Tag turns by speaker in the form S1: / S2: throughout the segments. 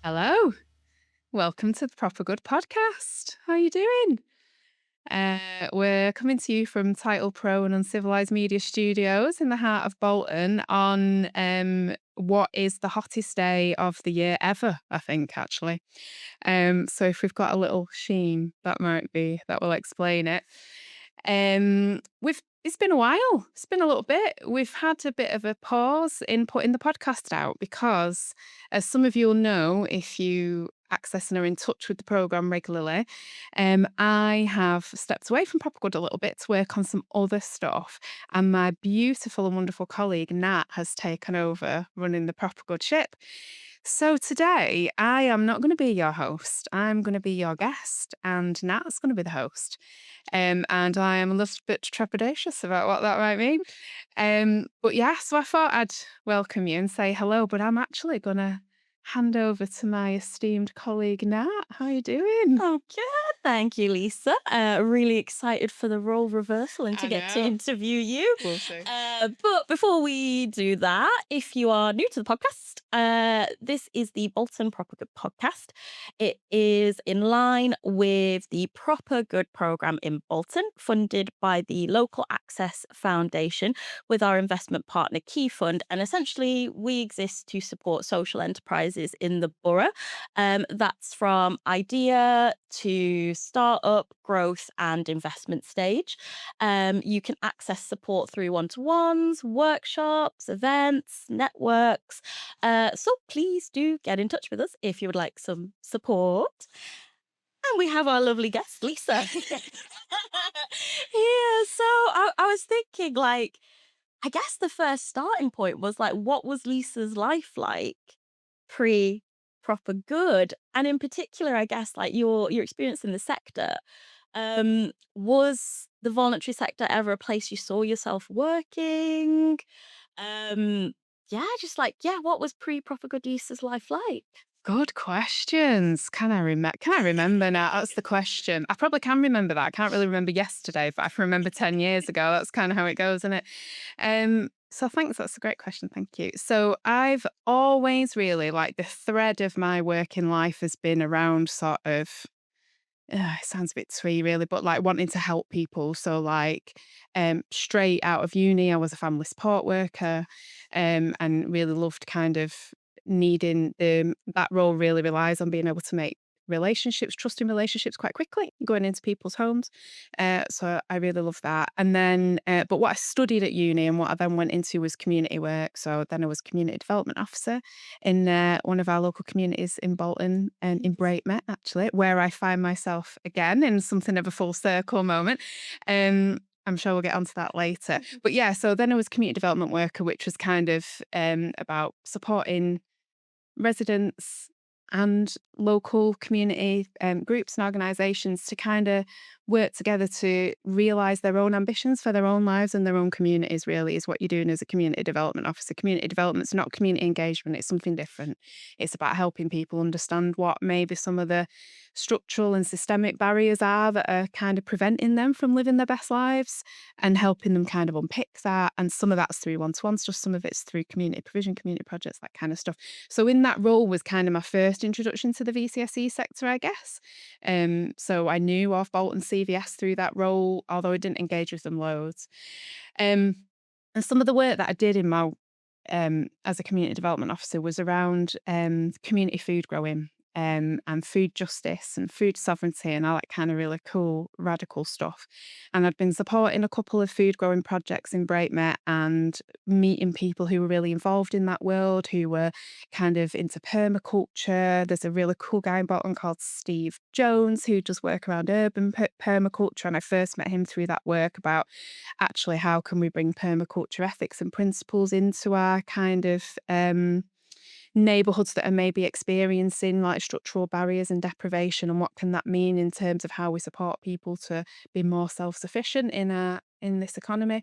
S1: Hello, welcome to the Proper Good podcast. How are you doing? We're coming to you from Title Pro and Uncivilized Media Studios in the heart of Bolton on what is the hottest day of the year ever, I think, actually. So if we've got a little sheen, that will explain it. We've It's been a while. It's been a little bit. We've had a bit of a pause in putting the podcast out because, as some of you'll know, if you access and are in touch with the program regularly, I have stepped away from Proper Good a little bit to work on some other stuff, and my beautiful and wonderful colleague Nat has taken over running the Proper Good ship. So today, I am not going to be your host. I'm going to be your guest, and Nat's going to be the host. And I am a little bit trepidatious about what that might mean. But yeah, so I thought I'd welcome you and say hello, but I'm actually going to hand over to my esteemed colleague, Nat. How are you doing?
S2: Oh, good. Thank you, Lisa. Really excited for the role reversal and to
S1: I
S2: get to
S1: know.
S2: interview you.
S1: We'll see.
S2: But before we do that, if you are new to the podcast, this is the Bolton Proper Good podcast. It is in line with the Proper Good program in Bolton, funded by the Local Access Foundation with our investment partner Key Fund. And essentially, we exist to support social enterprises in the borough. That's from idea to startup, growth, and investment stage. You can access support through one-to-ones, workshops, events, networks. So please do get in touch with us if you would like some support. And we have our lovely guest, Lisa. Yeah, so I was thinking, like, I guess the first starting point was like, what was Lisa's life like pre Proper Good? And in particular, I guess like your experience in the sector. Was the voluntary sector ever a place you saw yourself working? Yeah, just like, yeah, what was pre Proper Good Lisa's life like?
S1: Good questions. Can I remember now? That's the question. I probably can remember that. I can't really remember yesterday, but I can remember 10 years ago. That's kind of how it goes, isn't it? So thanks. That's a great question. Thank you. So I've always really like the thread of my working life has been around sort of it sounds a bit twee really, but like wanting to help people. So like straight out of uni, I was a family support worker, and really loved kind of needing that role really relies on being able to make relationships, trusting relationships quite quickly, going into people's homes. So I really love that. And then, but what I studied at uni and what I then went into was community work. So then I was community development officer in one of our local communities in Bolton and in Braitmet, actually, where I find myself again in something of a full circle moment. I'm sure we'll get onto that later. But yeah, so then I was community development worker, which was kind of about supporting residents and local community groups and organisations to kind of work together to realise their own ambitions for their own lives and their own communities, really, is what you're doing as a community development officer. Community development's not community engagement, it's something different. It's about helping people understand what maybe some of the structural and systemic barriers are that are kind of preventing them from living their best lives and helping them kind of unpick that. And some of that's through one-to-one stuff, some of it's through community provision, community projects, that kind of stuff. So in that role was kind of my first introduction to the VCSE sector, I guess. So I knew of Bolton CVS through that role, although I didn't engage with them loads. And some of the work that I did in my as a community development officer was around community food growing. And food justice and food sovereignty and all that kind of really cool, radical stuff. And I'd been supporting a couple of food growing projects in Braitmet and meeting people who were really involved in that world, who were kind of into permaculture. There's a really cool guy in Bolton called Steve Jones who does work around urban permaculture. And I first met him through that work about actually how can we bring permaculture ethics and principles into our kind of neighborhoods that are maybe experiencing like structural barriers and deprivation, and what can that mean in terms of how we support people to be more self-sufficient in this economy.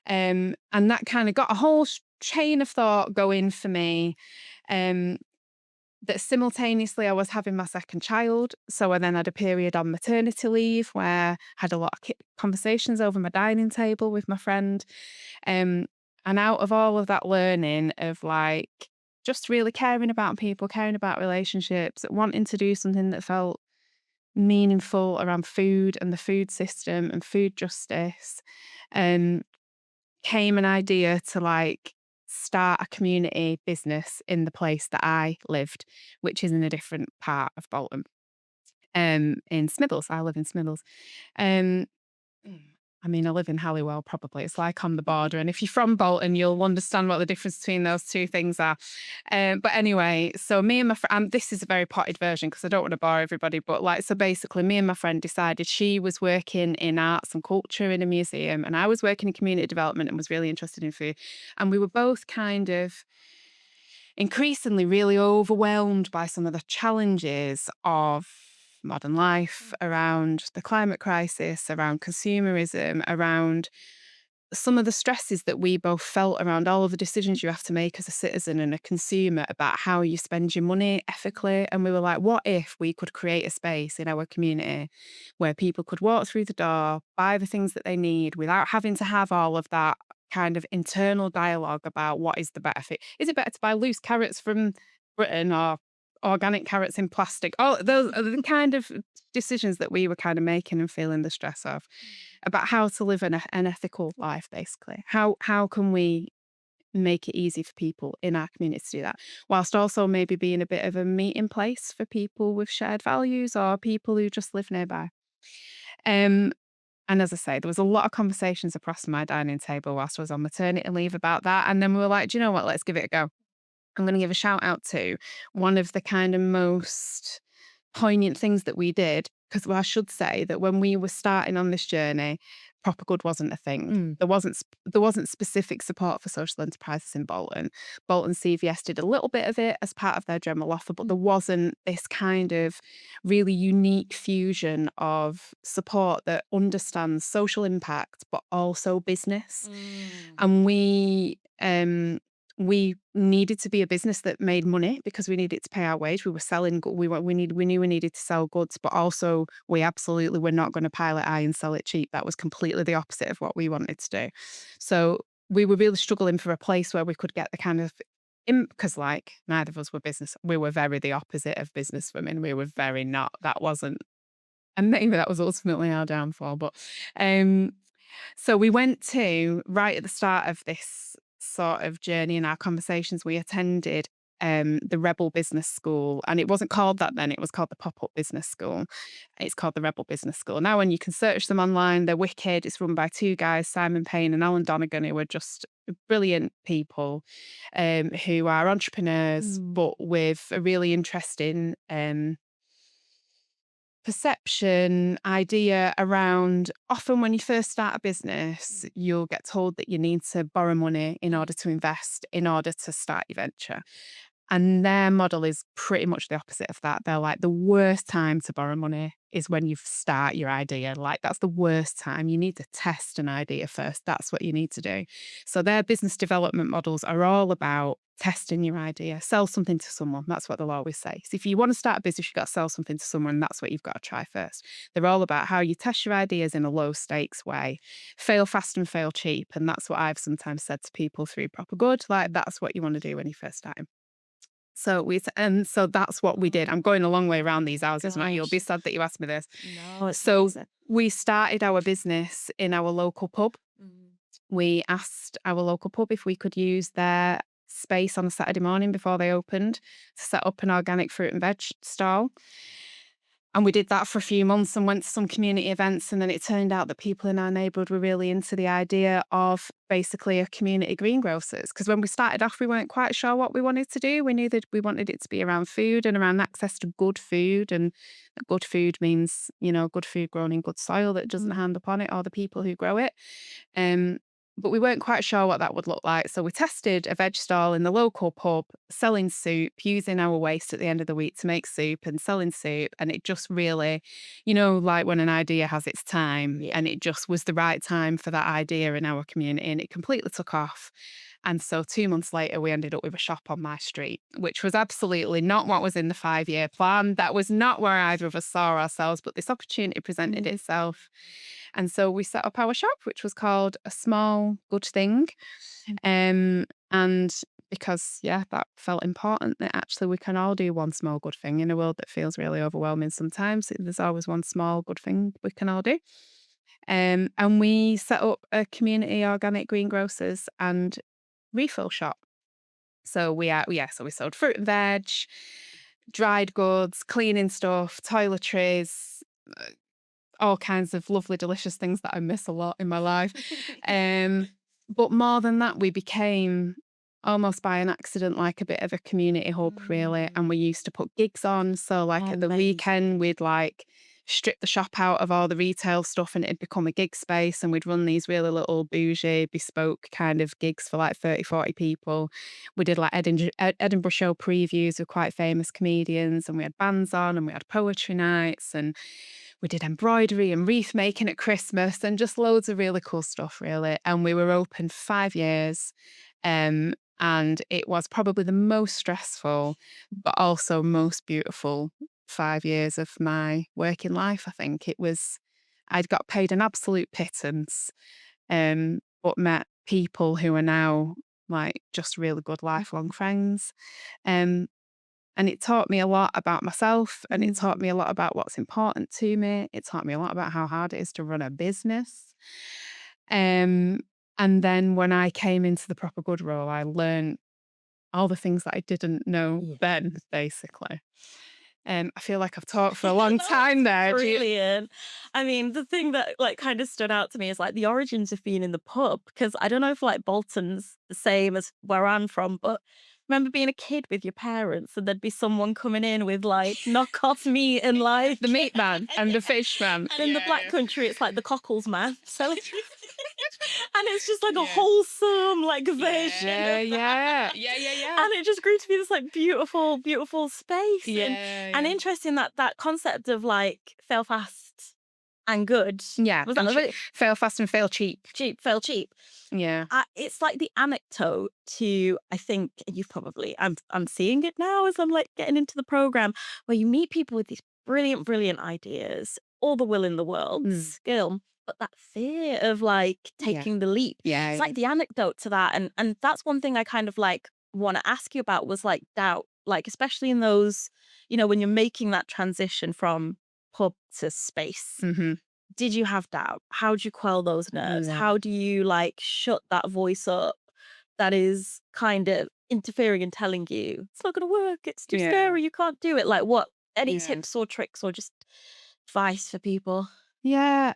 S1: And that kind of got a whole chain of thought going for me. that simultaneously I was having my second child. So I then had a period on maternity leave where I had a lot of conversations over my dining table with my friend. Um, and out of all of that learning of like just really caring about people, caring about relationships, wanting to do something that felt meaningful around food and the food system and food justice, um, came an idea to like start a community business in the place that I lived, which is in a different part of Bolton, in Smithils. I live in Smithils. Um, Mm. I mean, I live in Halliwell, probably. It's like on the border. And if you're from Bolton, you'll understand what the difference between those two things are. But anyway, so me and my friend, this is a very potted version because I don't want to bore everybody. But like, so basically, me and my friend decided she was working in arts and culture in a museum, and I was working in community development and was really interested in food. And we were both kind of increasingly really overwhelmed by some of the challenges of modern life around the climate crisis, around consumerism, around some of the stresses that we both felt around all of the decisions you have to make as a citizen and a consumer about how you spend your money ethically. And we were like, what if we could create a space in our community where people could walk through the door, buy the things that they need without having to have all of that kind of internal dialogue about what is the better fit? Is it better to buy loose carrots from Britain or organic carrots in plastic? All those are the kind of decisions that we were kind of making and feeling the stress of about how to live an ethical life, basically. How can we make it easy for people in our community to do that, whilst also maybe being a bit of a meeting place for people with shared values or people who just live nearby. Um, and as I say, there was a lot of conversations across my dining table whilst I was on maternity leave about that. And then we were like, do you know what? Let's give it a go. I'm going to give a shout out to one of the kind of most poignant things that we did, because well, I should say that when we were starting on this journey, proper good wasn't a thing.
S2: Mm.
S1: There wasn't specific support for social enterprises in Bolton. Bolton CVS did a little bit of it as part of their general offer, but there wasn't this kind of really unique fusion of support that understands social impact but also business.
S2: Mm.
S1: And we needed to be a business that made money because we needed to pay our wage. We were selling we knew we needed to sell goods, but also we absolutely were not going to pile it high and sell it cheap. That was completely the opposite of what we wanted to do. So we were really struggling for a place where we could get the kind of because like neither of us were business. We were very the opposite of business women. We were very not. That wasn't, and maybe that was ultimately our downfall. But um so we went to, right at the start of this sort of journey in our conversations, we attended the Rebel Business School. And it wasn't called that then, it was called the Pop-Up Business School. It's called the Rebel Business School. Now, when you can search them online, they're wicked. It's run by two guys, Simon Payne and Alan Donegan, who are just brilliant people who are entrepreneurs,
S2: Mm.
S1: but with a really interesting perception, idea around often when you first start a business, you'll get told that you need to borrow money in order to invest, in order to start your venture. And their model is pretty much the opposite of that. They're like, the worst time to borrow money is when you start your idea. Like, that's the worst time. You need to test an idea first. That's what you need to do. So, their business development models are all about testing your idea, sell something to someone. That's what they'll always say. So, if you want to start a business, you've got to sell something to someone. That's what you've got to try first. They're all about how you test your ideas in a low stakes way, fail fast and fail cheap. And that's what I've sometimes said to people through Proper Good. Like, that's what you want to do when you first start. So that's what we did. I'm going a long way around these houses, right? You'll be
S2: Gosh.
S1: sad that you asked me this.
S2: No, it's
S1: So
S2: amazing.
S1: we started our business in our local pub.
S2: Mm.
S1: We asked our local pub if we could use their space on a Saturday morning before they opened to set up an organic fruit and veg stall. And we did that for a few months and went to some community events. And then it turned out that people in our neighbourhood were really into the idea of basically a community greengrocers. Because when we started off, we weren't quite sure what we wanted to do. We knew that we wanted it to be around food and around access to good food. And good food means, good food grown in good soil that doesn't hand upon it or the people who grow it. Um, but we weren't quite sure what that would look like. So we tested a veg stall in the local pub, selling soup, using our waste at the end of the week to make soup and selling soup. And it just really, like when an idea has its time,
S2: Yeah.
S1: and it just was the right time for that idea in our community. And it completely took off. And so 2 months later, we ended up with a shop on my street, which was absolutely not what was in the 5-year plan. That was not where either of us saw ourselves, but this opportunity presented
S2: Mm.
S1: itself. And so we set up our shop, which was called A Small Good Thing. And because, yeah, that felt important that actually we can all do one small good thing in a world that feels really overwhelming sometimes. There's always one small good thing we can all do. And we set up a community organic greengrocers and refill shop. So so we sold fruit and veg, dried goods, cleaning stuff, toiletries, all kinds of lovely, delicious things that I miss a lot in my life. Um, but more than that, we became almost by an accident like a bit of a community hub, really.
S2: Mm.
S1: And we used to put gigs on. So, like at the
S2: Amazing.
S1: weekend, we'd like strip the shop out of all the retail stuff and it'd become a gig space. And we'd run these really little bougie, bespoke kind of gigs for like 30, 40 people. We did like Edinburgh show previews with quite famous comedians, and we had bands on and we had poetry nights. And we did embroidery and wreath making at Christmas and just loads of really cool stuff, really. And we were open for 5 years. And it was probably the most stressful, but also most beautiful 5 years of my working life. I think I'd got paid an absolute pittance, but met people who are now like just really good lifelong friends. Um, and it taught me a lot about myself and it
S2: Mm.
S1: taught me a lot about what's important to me. It taught me a lot about how hard it is to run a business. Um, and then when I came into the proper good role, I learned all the things that I didn't know
S2: Yeah.
S1: then, basically. I feel like I've talked for a long time there.
S2: Brilliant. I mean, the thing that like kind of stood out to me is like the origins of being in the pub because I don't know if like Bolton's the same as where I'm from, but remember being a kid with your parents and there'd be someone coming in with like knockoff meat and like
S1: The meat man and
S2: yeah.
S1: the fish man.
S2: And in the
S1: Yeah,
S2: black
S1: yeah.
S2: country it's like the cockles man. So and it's just like a
S1: Yeah.
S2: wholesome like version
S1: Yeah,
S2: of that.
S1: yeah. Yeah, yeah, yeah.
S2: And it just grew to be this like beautiful, beautiful space.
S1: Yeah,
S2: And
S1: yeah.
S2: interesting that that concept of like fail fast and good
S1: Yeah,
S2: was that
S1: fail
S2: a
S1: cheap,
S2: really
S1: fail fast and fail cheap.
S2: cheap, fail cheap.
S1: Yeah.
S2: It's like the anecdote to I think you've probably I'm seeing it now as I'm like getting into the program where you meet people with these brilliant, brilliant ideas, all the will in the world,
S1: Mm.
S2: skill, but that fear of like
S1: Yeah.
S2: taking the leap.
S1: Yeah,
S2: It's
S1: yeah.
S2: like the anecdote to that. And that's one thing I kind of like want to ask you about was like doubt, like especially in those, when you're making that transition from pub to space
S1: Mhm.
S2: did you have doubt? How do you quell those nerves?
S1: Yeah.
S2: How do you like shut that voice up that is kind of interfering and telling you it's not going to work, it's too
S1: Yeah.
S2: scary, you can't do it? Like what? Any
S1: Yeah.
S2: tips or tricks or just advice for people?
S1: Yeah.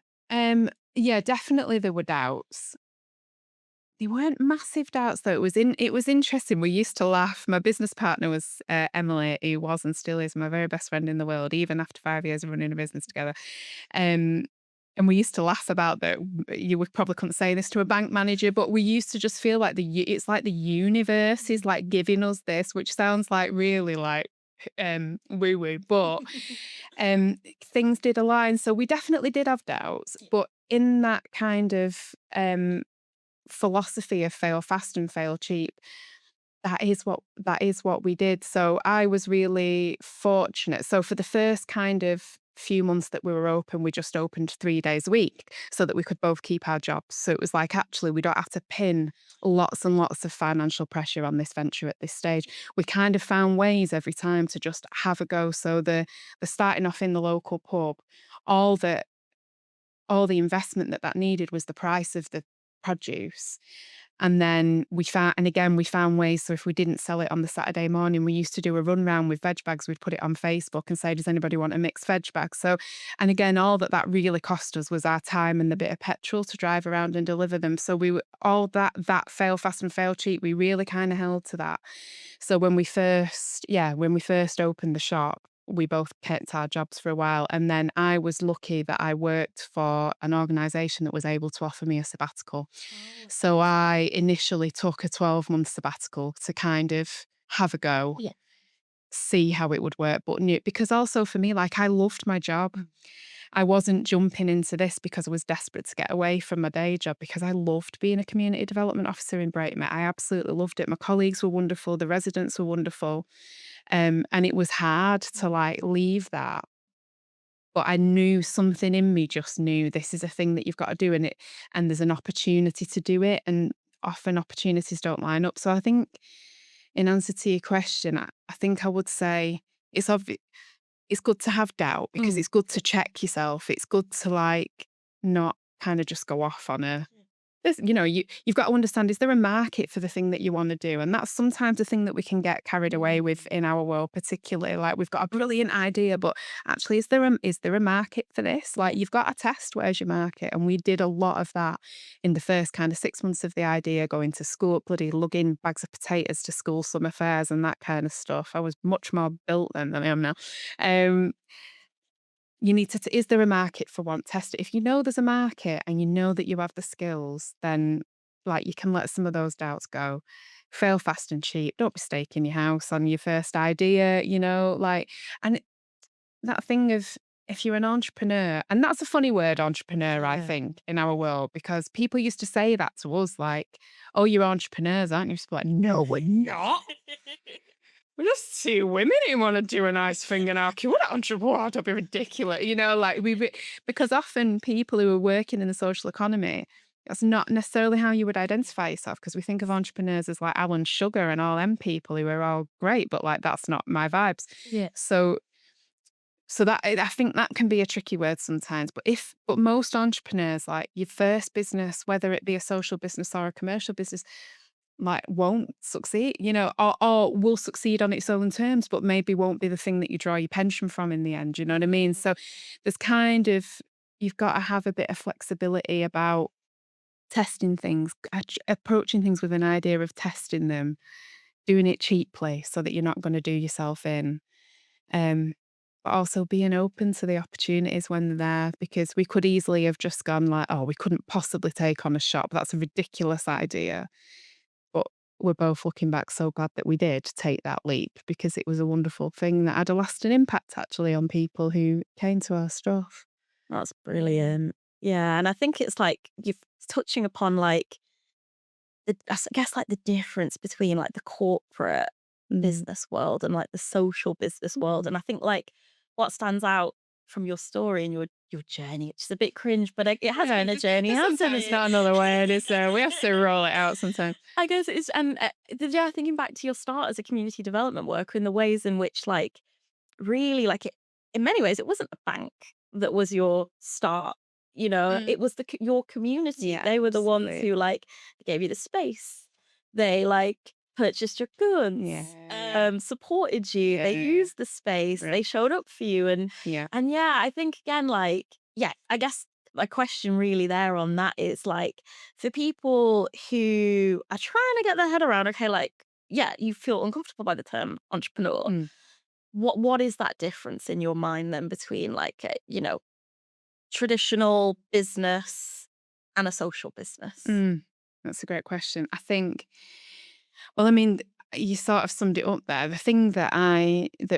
S1: Yeah, definitely there were doubts. They weren't massive doubts though. It was interesting. We used to laugh. My business partner was Emily, who was and still is my very best friend in the world, even after 5 years of running a business together. Um, and we used to laugh about that. You would probably couldn't say this to a bank manager, but we used to just feel like it's like the universe is like giving us this, which sounds like really like woo woo, but things did align. So we definitely did have doubts, but in that kind of philosophy of fail fast and fail cheap, that is what we did. So I was really fortunate. So for the first kind of few months that we were open, we just opened 3 days a week so that we could both keep our jobs. So it was like, actually, we don't have to pin lots and lots of financial pressure on this venture at this stage. We kind of found ways every time to just have a go. So the starting off in the local pub, all the all the investment that needed was the price of the produce. And then we found ways. So if we didn't sell it on the Saturday morning, we used to do a run round with veg bags. We'd put it on Facebook and say, does anybody want a mixed veg bag? So, and again, all that really cost us was our time and the bit of petrol to drive around and deliver them. So we were all that fail fast and fail cheap. We really kind of held to that. So when we first opened the shop, we both kept our jobs for a while. And then I was lucky that I worked for an organization that was able to offer me a sabbatical.
S2: Oh,
S1: So
S2: amazing.
S1: I initially took a 12-month sabbatical to kind of have a go,
S2: Yeah.
S1: see how it would work. But because also for me, like I loved my job. I wasn't jumping into this because I was desperate to get away from my day job because I loved being a community development officer in Braitmate. I absolutely loved it. My colleagues were wonderful, the residents were wonderful, and it was hard to, like, leave that. But I knew something in me just knew this is a thing that you've got to do, and there's an opportunity to do it, and often opportunities don't line up. So I think in answer to your question, I think I would say it's obvi it's good to have doubt because
S2: Mm.
S1: it's good to check yourself. It's good to, like, not kinda just go off on a you've got to understand, is there a market for the thing that you wanna do? And that's sometimes the thing that we can get carried away with
S2: Mm.
S1: in our world, particularly, like, we've got a brilliant idea, but actually, is there a market for this? Like, you've got to test where's your market, and we did a lot of that in the first kind of 6 months of the idea, going to school, bloody lugging bags of potatoes to school summer fairs and that kind of stuff. I was much more built then than I am now. Um you need to is there a market for one? Test it. If you know there's a market and you know that you have the skills, then, like, you can let some of those doubts go. Fail fast and cheap. Don't be staking your house on your first idea, like, and that thing of, if you're an entrepreneur, and that's a funny word, entrepreneur, I
S2: Yeah.
S1: think, in our world, because people used to say that to us, like, "Oh, you're entrepreneurs, aren't you?" Just like, "No, we're not. We're just two women who want to do a nice thing in our queue. We're not entrepreneurs. Don't be ridiculous." Like, because often people who are working in the social economy, that's not necessarily how you would identify yourself, because we think of entrepreneurs as like Alan Sugar and all them people who are all great, but, like, that's not my vibes.
S2: Yeah.
S1: So that I think that can be a tricky word sometimes, but most entrepreneurs, like, your first business, whether it be a social business or a commercial business, like, won't succeed, or will succeed on its own terms, but maybe won't be the thing that you draw your pension from in the end, you know what I mean? So there's kind of you've got to have a bit of flexibility about testing things, approaching things with an idea of testing them, doing it cheaply so that you're not gonna do yourself in. Um, but also being open to the opportunities when they're there, because we could easily have just gone like, "Oh, we couldn't possibly take on a shop. That's a ridiculous idea." But we're both looking back so glad that we did take that leap, because it was a wonderful thing that had a lasting impact actually on people who came to our stuff.
S2: That's brilliant. Yeah, and I think it's like you're touching upon, like, I guess, like, the difference between, like, the corporate
S1: Mm.
S2: business world and, like, the social business world, and I think, like, what stands out from your story and your journey, which is a bit cringe, but it has
S1: Yeah,
S2: been a journey, hasn't
S1: sometimes it's
S2: it?
S1: not another word, is there? We have to roll it out sometimes.
S2: I guess it's and, yeah, thinking back to your start as a community development worker and the ways in which, like, really, like, it in many ways, it wasn't a bank that was your start,
S1: Mm.
S2: it was your community.
S1: Yeah,
S2: They were the ones
S1: absolutely.
S2: who, like, gave you the space. They, like, purchased your
S1: Yeah,
S2: goods,
S1: yeah,
S2: supported you.
S1: yeah,
S2: They
S1: yeah,
S2: used the space.
S1: yeah.
S2: They showed up for you,
S1: Yeah.
S2: and yeah, I think again, like, yeah, I guess my question really there on that is, like, for people who are trying to get their head around, okay, like, yeah, you feel uncomfortable by the term entrepreneur.
S1: Mm.
S2: What is that difference in your mind then between, like, a, traditional business and a social business?
S1: Mm. That's a great question. I think, well, I mean, you sort of summed it up there. The thing that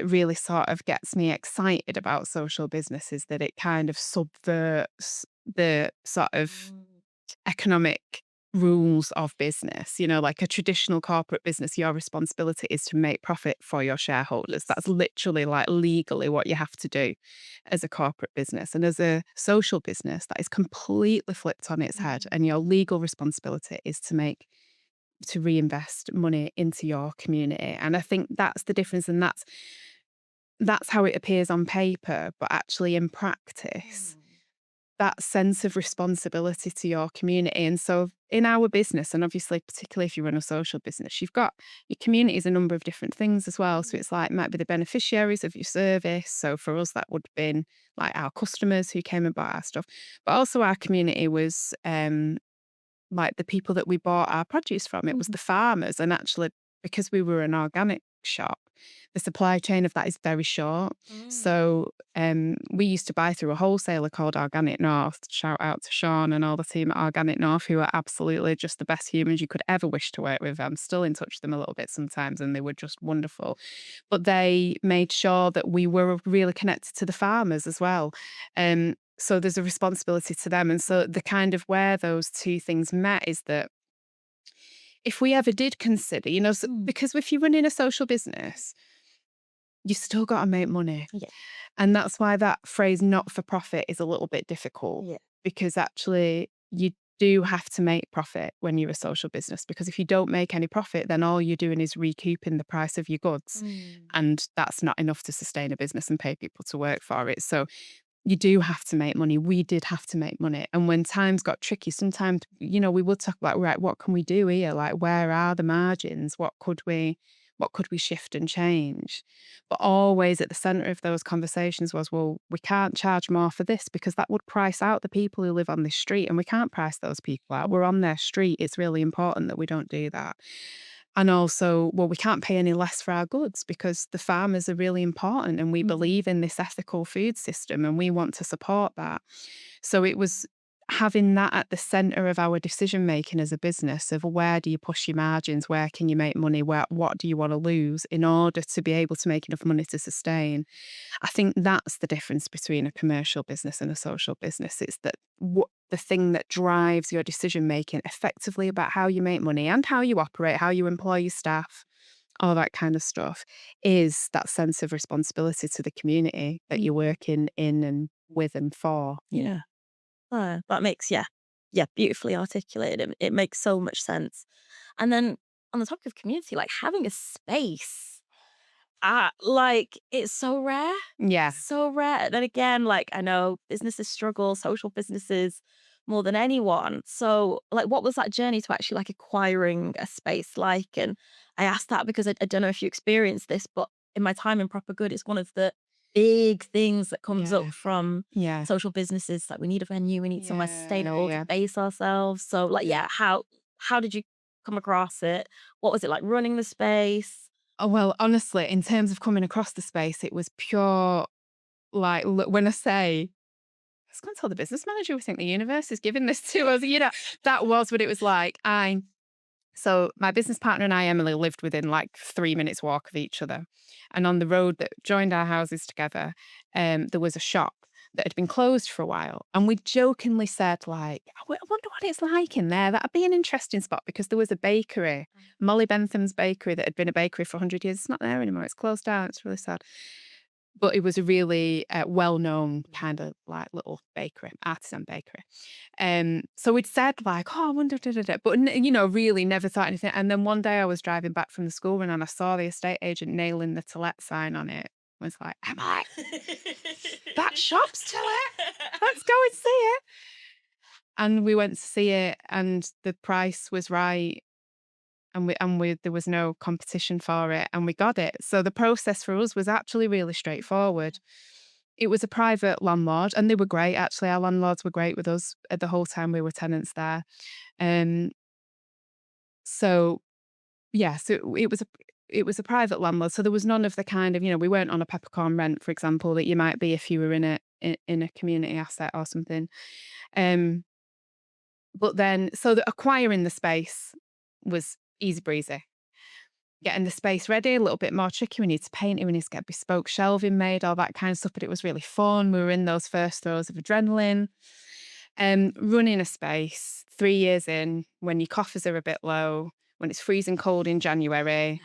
S1: really sort of gets me excited about social business is that it kind of subverts the sort of
S2: Mm.
S1: economic rules of business. Like a traditional corporate business, your responsibility is to make profit for your shareholders. That's
S2: Yes.
S1: literally, like, legally what you have to do as a corporate business. And as a social business, that is completely flipped on its head.
S2: Mm.
S1: And your legal responsibility is to reinvest money into your community. And I think that's the difference. And that's how it appears on paper, but actually in practice,
S2: Mm.
S1: that sense of responsibility to your community. And so in our business, and obviously particularly if you run a social business, you've got your community is a number of different things as well. So
S2: Mm.
S1: it's like might be the beneficiaries of your service. So for us, that would have been like our customers who came and bought our stuff. But also our community was like the people that we bought our produce from. It was
S2: Mhm.
S1: the farmers. And actually, because we were an organic shop, the supply chain of that is very short.
S2: Mm.
S1: So we used to buy through a wholesaler called Organic North. Shout out to Sean and all the team at Organic North, who are absolutely just the best humans you could ever wish to work with. I'm still in touch with them a little bit sometimes, and they were just wonderful. But they made sure that we were really connected to the farmers as well. So there's a responsibility to them. And so the kind of where those two things met is that if we ever did consider,
S2: Mm.
S1: because if you're running a social business, you still got to make money.
S2: Yeah.
S1: And that's why that phrase not for profit is a little bit difficult,
S2: Yeah.
S1: because actually you do have to make profit when you're a social business, because if you don't make any profit, then all you're doing is recouping the price of your goods.
S2: Mm.
S1: And that's not enough to sustain a business and pay people to work for it. So you do have to make money. We did have to make money. And when times got tricky, sometimes, we would talk about, right, what can we do here? Like, where are the margins? What could we shift and change? But always at the center of those conversations was, well, we can't charge more for this because that would price out the people who live on this street, and we can't price those people out. We're on their street. It's really important that we don't do that. And also, well, we can't pay any less for our goods because the farmers are really important and we
S2: Mhm.
S1: believe in this ethical food system and we want to support that. So it was having that at the center of our decision making as a business of where do you push your margins, where can you make money, what do you want to lose in order to be able to make enough money to sustain. I think that's the difference between a commercial business and a social business. It's that what the thing that drives your decision making effectively about how you make money and how you operate, how you employ your staff, all that kind of stuff, is that sense of responsibility to the community that you're
S2: Mhm.
S1: working in and with and for.
S2: Yeah. That makes yeah, beautifully articulated. It makes so much sense. And then on the topic of community, like having a space, like it's so rare.
S1: Yeah.
S2: So rare. Then again, like I know businesses struggle, social businesses more than anyone. So, like, what was that journey to actually like acquiring a space like? And I asked that because I don't know if you experienced this, but in my time in Proper Good, it's one of the big things that comes up
S1: Yeah.
S2: from
S1: Yeah.
S2: social businesses. Like, we need a venue, we need somewhere
S1: Yeah.
S2: sustainable to
S1: Yeah.
S2: base ourselves. So, like,
S1: Yeah.
S2: yeah, how did you come across it? What was it like running the space?
S1: Oh, well, honestly, in terms of coming across the space, it was pure, like, look, when I say, I was going to tell the business manager, we think the universe is giving this to us. That was what it was like. So my business partner and I, Emily, lived within like 3 minutes walk of each other. And on the road that joined our houses together, there was a shop that had been closed for a while. And we jokingly said, like, I wonder what it's like in there. That'd be an interesting spot because there was a bakery, Molly Bentham's bakery, that had been a bakery for 100 years. It's not there anymore. It's closed down. It's really sad. But it was a really well-known kind of like little bakery, artisan bakery. So we'd said like, "Oh, I wonder," da, da, da, but really never thought anything. And then one day I was driving back from the school run and I saw the estate agent nailing the to let sign on it. I was like, "Am I? That shop's to let? Let's go and see it." And we went to see it, and the price was right, and we there was no competition for it, and we got it. So the process for us was actually really straightforward. It was a private landlord, and they were great. Actually, our landlords were great with us at the whole time we were tenants there. Um, so yeah, so it was a private landlord. So there was none of the kind of, we weren't on a peppercorn rent, for example, that you might be if you were in a community asset or something. Um, but then so acquiring the space was easy breezy. Getting the space ready, a little bit more tricky. We need to paint it, we need to get bespoke shelving made, all that kind of stuff. But it was really fun. We were in those first throes of adrenaline. Running a space 3 years in, when your coffers are a bit low, when it's freezing cold in January,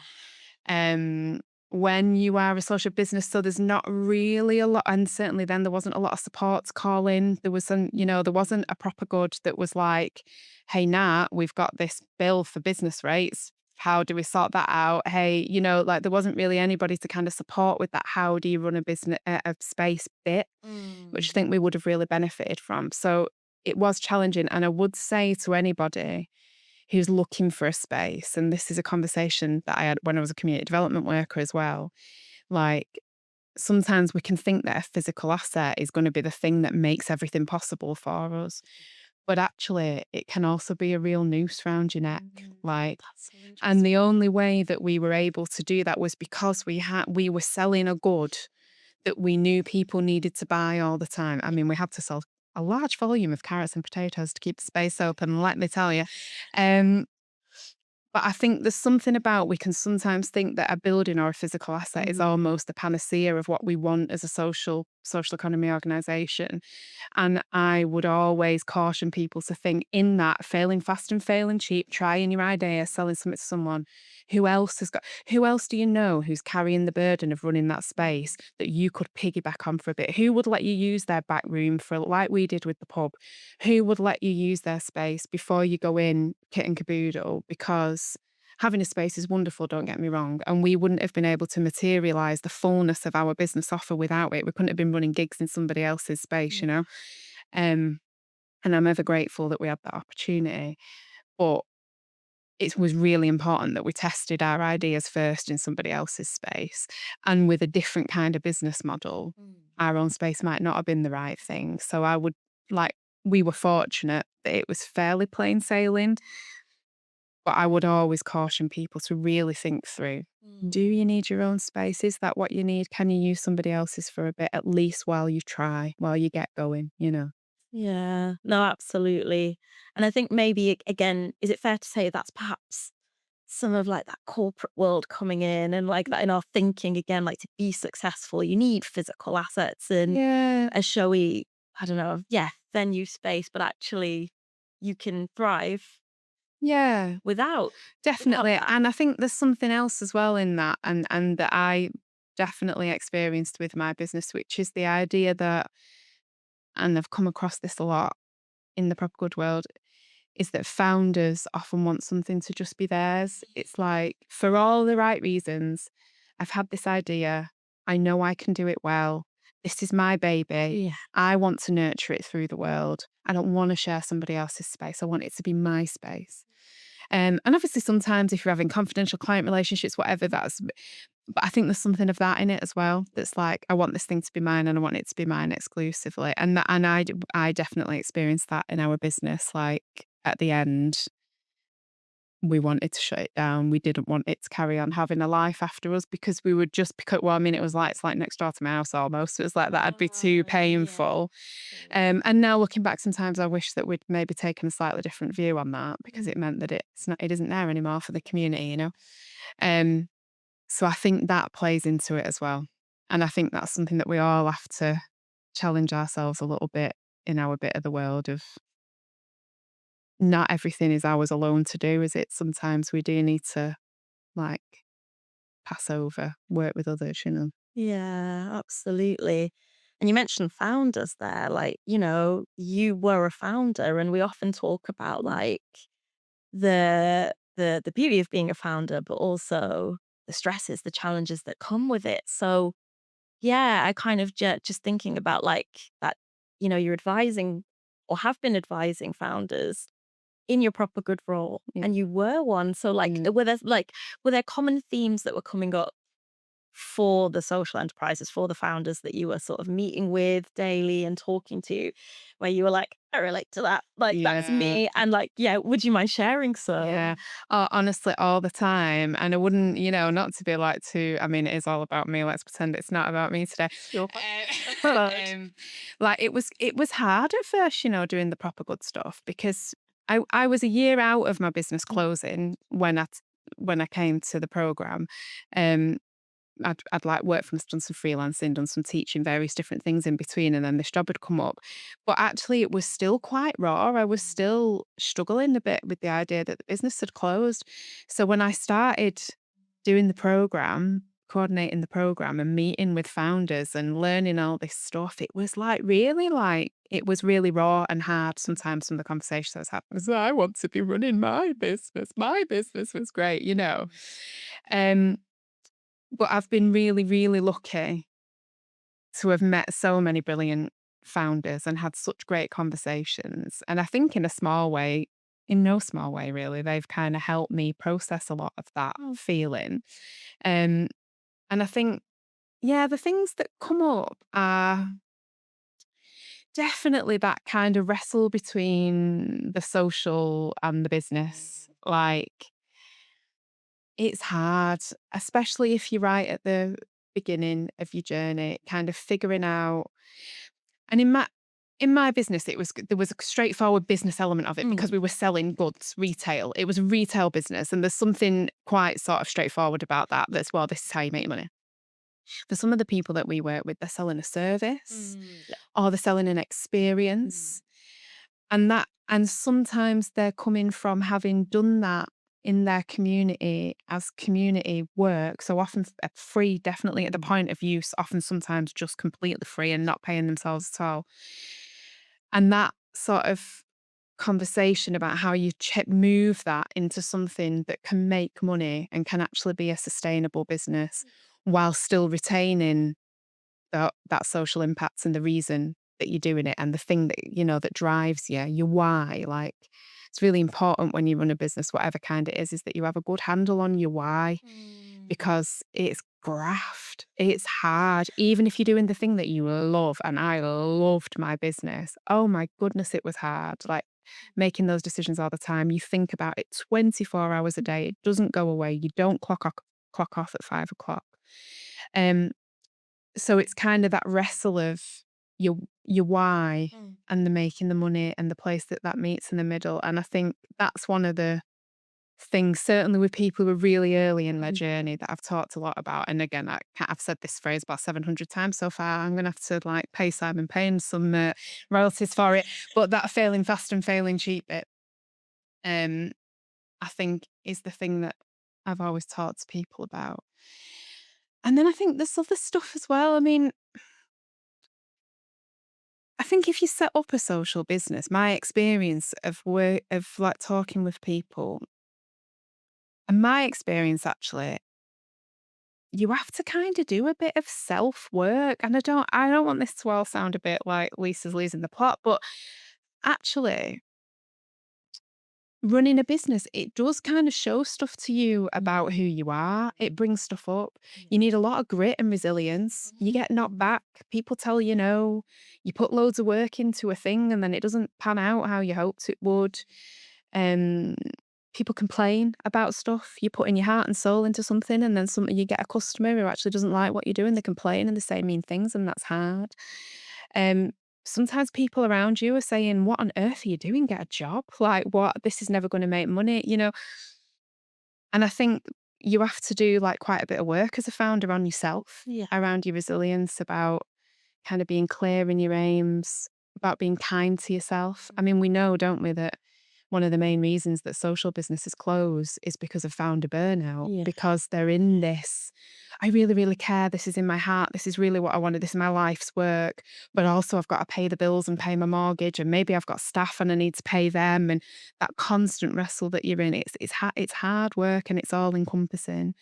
S1: um, when you are a social business, so there's not really a lot, and certainly then there wasn't a lot of support to call in. There wasn't a proper good that was like, "Hey, Nat, we've got this bill for business rates. How do we sort that out? Hey," like there wasn't really anybody to kind of support with that. How do you run a business, a space bit, which I
S2: Mm.
S1: think we would have really benefited from. So it was challenging, and I would say to anybody who's looking for a space. And this is a conversation that I had when I was a community development worker as well. Like, sometimes we can think that a physical asset is going to be the thing that makes everything possible for us. But actually, it can also be a real noose round your neck.
S2: Mm.
S1: Like,
S2: That's so
S1: and the
S2: interesting.
S1: only way that we were able to do that was because we were selling a good that we knew people needed to buy all the time. I
S2: Yeah.
S1: mean, we had to sell a large volume of carrots and potatoes to keep the space open, let me tell you. Um, but I think there's something about, we can sometimes think that a building or a physical asset is
S2: Mhm.
S1: almost the panacea of what we want as a social social economy organisation. And I would always caution people to think in that failing fast and failing cheap, trying your idea, selling something to someone, who else do you know who's carrying the burden of running that space that you could piggyback on for a bit? Who would let you use their back room for like we did with the pub? Who would let you use their space before you go in kit and caboodle? Because having a space is wonderful, don't get me wrong. And we wouldn't have been able to materialize the fullness of our business offer without it. We couldn't have been running gigs in somebody else's space, you
S2: Yeah.
S1: know? Um, and I'm ever grateful that we had that opportunity. But it was really important that we tested our ideas first in somebody else's space. And with a different kind of business model,
S2: Mm.
S1: our own space might not have been the right thing. So I would like, we were fortunate that it was fairly plain sailing, but I would always caution people to really think through.
S2: Mm.
S1: Do you need your own space? Is that what you need? Can you use somebody else's for a bit, at least while you try, while you get going, you know?
S2: Yeah. No, absolutely. And I think maybe again, is it fair to say that's perhaps some of like that corporate world coming in and like that in our thinking again, like to be successful, you need physical assets and
S1: Yeah.
S2: a showy, I don't know, yeah, venue space, but actually you can thrive
S1: Yeah.
S2: without
S1: Definitely,
S2: that.
S1: and I think there's something else as well in that, and that I definitely experienced with my business, which is the idea that, and I've come across this a lot in the proper good world, is that founders often want something to just be theirs. It's like, for all the right reasons, I've had this idea. I know I can do it well. This is my baby.
S2: Yeah.
S1: I want to nurture it through the world. I don't want to share somebody else's space. I want it to be my space. And obviously, sometimes if you're having confidential client relationships, whatever, but I think there's something of that in it as well. That's like, I want this thing to be mine and I want it to be mine exclusively. I definitely experienced that in our business. Like at the end, we wanted to shut it down. We didn't want it to carry on having a life after us because we would just because, well, I mean, it's like next door to my house almost. So it was like that'd be too
S2: Yeah.
S1: painful. And now looking back, sometimes I wish that we'd maybe taken a slightly different view on that because it meant that it isn't there anymore for the community, you know? Um, so I think that plays into it as well. And I think that's something that we all have to challenge ourselves a little bit in our bit of the world of not everything is ours alone to do, is it? Sometimes we do need to like pass over, work with others, you know?
S2: Yeah, absolutely. And you mentioned founders there, like, you were a founder and we often talk about like the beauty of being a founder, but also the stresses, the challenges that come with it. So yeah, I kind of just thinking about like that, you're advising or have been advising founders in your proper good role
S1: Yeah.
S2: and you were one. So like
S1: Mm.
S2: were there common themes that were coming up for the social enterprises, for the founders that you were sort of meeting with daily and talking to, where you were like, I relate to that. Like, that's
S1: Yeah.
S2: me. And like, yeah, would you mind sharing
S1: Yeah.
S2: some?
S1: Honestly, all the time. And I wouldn't, not to be like too, I mean, it is all about me. Let's pretend it's not about me today.
S2: You're fine.
S1: Um, like it was hard at first, doing the proper good stuff because I was a year out of my business closing when I came to the program. Um, I'd like worked from done some freelancing, done some teaching, various different things in between, and then this job had come up. But actually, it was still quite raw. I was still struggling a bit with the idea that the business had closed. So when I started doing the program, coordinating the program, and meeting with founders and learning all this stuff, it was like really like it was really raw and hard. Sometimes some of the conversations I was having was, I want to be running my business. My business was great. Um, but I've been really, really lucky to have met so many brilliant founders and had such great conversations. And I think in no small way really, they've kind of helped me process a lot of that
S2: Oh,
S1: feeling. Um, and I think, yeah, the things that come up are definitely that kind of wrestle between the social and the business. Like, it's hard, especially if you're right at the beginning of your journey, kind of figuring out. And in my business, there was a straightforward business element of it because
S2: mm,
S1: we were selling goods, retail. It was a retail business, and there's something quite sort of straightforward about that. That's, well, this is how you make money. For some of the people that we work with, they're selling a service
S2: Yeah.
S1: or they're selling an
S2: Mm.
S1: experience. And sometimes they're coming from having done that in their community as community work. So often free, definitely at the
S2: Mm.
S1: point of use, often sometimes just completely free and not paying themselves at all. And that sort of conversation about how you move that into something that can make money and can actually be a sustainable business while still retaining that social impact and the reason that you're doing it and the thing that, that drives you, your why. Like, it's really important when you run a business, whatever kind it is that you have a good handle on your why,
S2: Mm.
S1: because it's graft. It's hard. Even if you're doing the thing that you love, and I loved my business. Oh my goodness, it was hard. Like, making those decisions all the time. You think about it 24 hours a day. It doesn't go away. You don't clock off at 5 o'clock. Um, so it's kind of that wrestle of your why
S2: Mm.
S1: and the making the money and the place that that meets in the middle. And I think that's one of the things, certainly with people who are really early in their
S2: Mhm.
S1: journey, that I've talked a lot about. And again, I've said this phrase about 700 times so far. I'm going to have to like pay Simon Payne some royalties for it. But that failing fast and failing cheap bit, um, I think is the thing that I've always talked to people about. And then I think there's other stuff as well. I mean, I think if you set up a social business, my experience of work of like talking with people, and my experience actually, you have to kind of do a bit of self work. And I don't want this to all sound a bit like Lisa's losing the plot, but actually, running a business, it does kind of show stuff to you about who you are. It brings stuff up.
S2: Yeah.
S1: You need a lot of grit and resilience. You get knocked back. People tell you no. You put loads of work into a thing and then it doesn't pan out how you hoped it would. Um, People complain about stuff. You're putting your heart and soul into something, and then you get a customer who actually doesn't like what you're doing. They complain and they say mean things, and that's hard. Um, Sometimes people around you are saying, "What on earth are you doing? Get a job! Like, what? This is never going to make money." And I think you have to do like quite a bit of work as a founder on yourself,
S2: Yeah.
S1: around your resilience, about kind of being clear in your aims, about being kind to yourself. I mean, we know, don't we, that one of the main reasons that social businesses close is because of founder burnout,
S2: Yeah.
S1: because they're in this, I really, really care. This is in my heart. This is really what I wanted. This is my life's work. But also, I've got to pay the bills and pay my mortgage. And maybe I've got staff and I need to pay them. And that constant wrestle that you're in, it's hard work and it's all encompassing.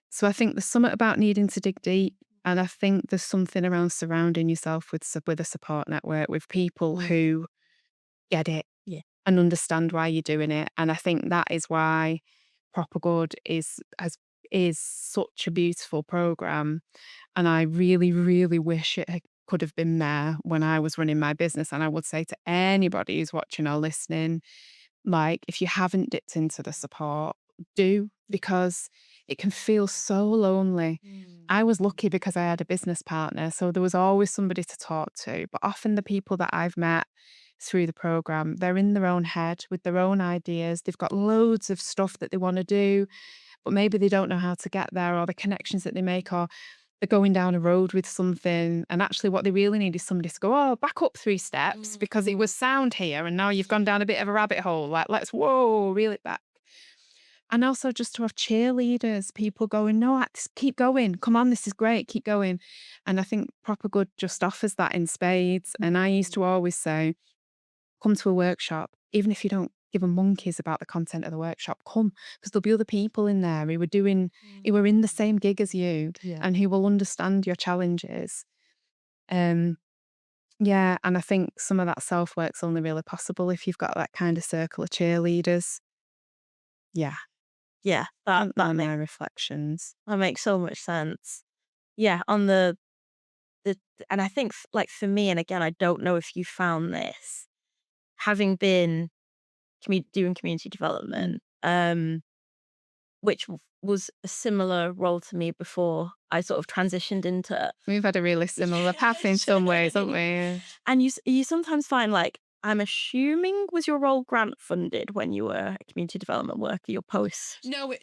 S1: So I think there's something about needing to dig deep. And I think there's something around surrounding yourself with a support network, with people
S2: Mm.
S1: who get it
S2: Yeah.
S1: and understand why you're doing it. And I think that is why Proper Good is such a beautiful program. And I really, really wish could have been there when I was running my business. And I would say to anybody who's watching or listening, like, if you haven't dipped into the support, do, because it can feel so lonely.
S2: Mm.
S1: I was lucky because I had a business partner, so there was always somebody to talk to. But often the people that I've met through the program, they're in their own head with their own ideas. They've got loads of stuff that they want to do, but maybe they don't know how to get there, or the connections that they make, or they're going down a road with something. And actually, what they really need is somebody to go, "Oh, back up 3 steps because it was sound here. And now you've gone down a bit of a rabbit hole. Like, whoa, reel it back." And also just to have cheerleaders, people going, "No, keep going. Come on, this is great. Keep going." And I think Proper Good just offers that in spades. And I used to always say, come to a workshop, even if you don't give a monkeys about the content of the workshop, come, because there'll be other people in there who were in the same gig as you
S2: Yeah.
S1: and who will understand your challenges. Um, yeah, and I think some of that self work's only really possible if you've got that kind of circle of cheerleaders. Yeah,
S2: Yeah. That
S1: they're
S2: that
S1: my
S2: makes
S1: reflections.
S2: that makes so much sense. Yeah. On the and I think like for me, and again, I don't know if you found this, having been doing community
S1: Mm.
S2: development, which was a similar role to me before I sort of transitioned into
S1: We've had a really similar path in some ways, haven't we?
S2: and you sometimes find like I'm assuming, was your role grant funded when you were a community development worker, your post?
S1: No, it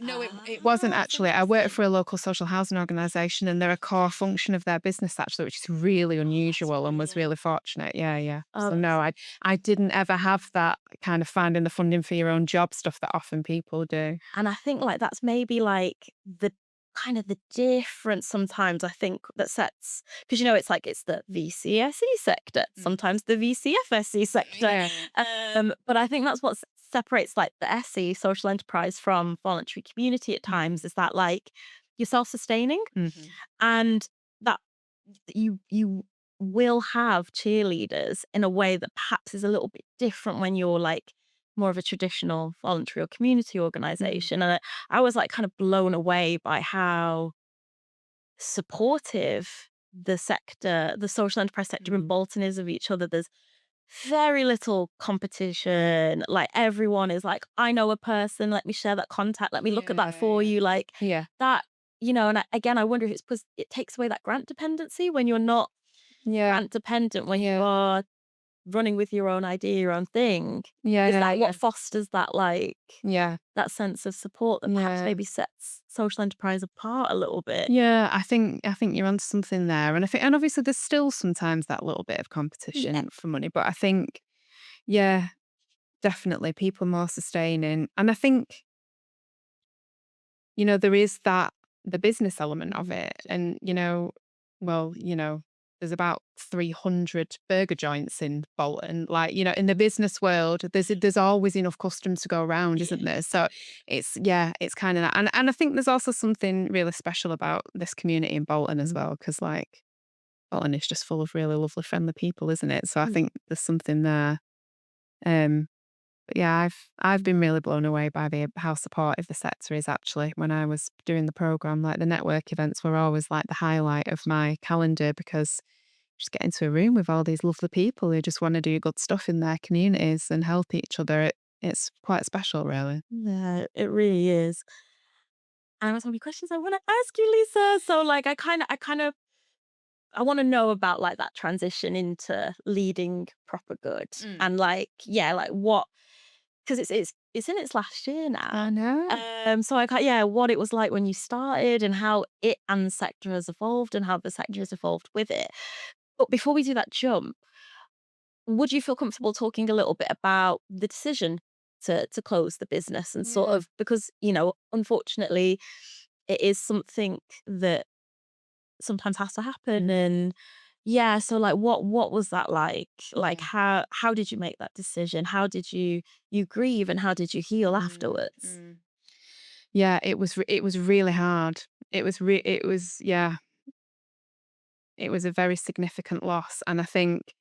S1: wasn't
S2: That's
S1: actually. I work
S2: interesting.
S1: for a local social housing organisation, and they're a core function of their business actually, which is really
S2: Oh, that's
S1: unusual and was
S2: brilliant.
S1: really fortunate. Yeah, yeah.
S2: Oh,
S1: So
S2: that's
S1: no, I didn't ever have that kind of finding the funding for your own job stuff that often people do.
S2: and I think, like, that's maybe, like, the kind of the difference sometimes, I think, that sets, because it's like it's the VCSE sector,
S1: Mm.
S2: sometimes the VCFSE sector,
S1: Yeah, yeah.
S2: but I think that's what separates, like, the SE, social enterprise, from voluntary community at
S1: Mhm.
S2: times, is that, like, you're self-sustaining,
S1: Mhm.
S2: and that you will have cheerleaders in a way that perhaps is a little bit different when you're like more of a traditional voluntary or community
S1: Mm.
S2: organization. And I was like kind of blown away by how supportive the social enterprise sector in
S1: Mm.
S2: Bolton is of each other. There's very little competition. Like everyone is like, I know a person, let me share that contact, let me look at that
S1: Yeah,
S2: for
S1: yeah.
S2: you. Like
S1: Yeah.
S2: that, and again, I wonder if it's because it takes away that grant dependency when you're not
S1: Yeah.
S2: grant dependent, when you
S1: Yeah.
S2: are running with your own idea, your own thing.
S1: Yeah,
S2: Is
S1: yeah,
S2: that what
S1: yeah.
S2: fosters that, like,
S1: Yeah.
S2: that sense of support that perhaps
S1: Yeah.
S2: maybe sets social enterprise apart a little bit?
S1: Yeah, I think you're onto something there, and I think, and obviously there's still sometimes that little bit of
S2: Yeah.
S1: competition for money, but I think, yeah, definitely people more sustaining, and I think there is that the business element of
S2: Mhm.
S1: it, and well, there's about 300 burger joints in Bolton. Like, in the business world, there's always enough customers to go around,
S2: Yeah.
S1: isn't there? So it's kind of that, and I think there's also something really special about this community in Bolton as
S2: Mm.
S1: well, because like Bolton is just full of really lovely, friendly people, isn't it? So I
S2: Mm.
S1: think there's something there. Um, but yeah, I've been really blown away by how supportive the sector is actually. When I was doing the program, like the network events were always like the highlight of my calendar, because just get into a room with all these lovely people who just want to do good stuff in their communities and help each other. It's quite special, really.
S2: Yeah, it really is. And there's so many questions I want to ask you, Lisa. So, like, I want to know about like that transition into leading proper good,
S1: Mm.
S2: and like, yeah, like what, because it's in its last year now.
S1: I know.
S2: So I can't, yeah, what it was like when you started, and how it and the sector has evolved, and how the sector has evolved with it. But before we do that jump, would you feel comfortable talking a little bit about the decision to close the business, and sort
S1: Yeah.
S2: of, because unfortunately it is something that sometimes has to happen. And yeah, so like what was that like? Like
S1: Yeah.
S2: how did you make that decision? How did you grieve, and how did you heal
S1: Mm,
S2: afterwards?
S1: mm. Yeah, it was really hard. Yeah, it was a very significant loss, and I think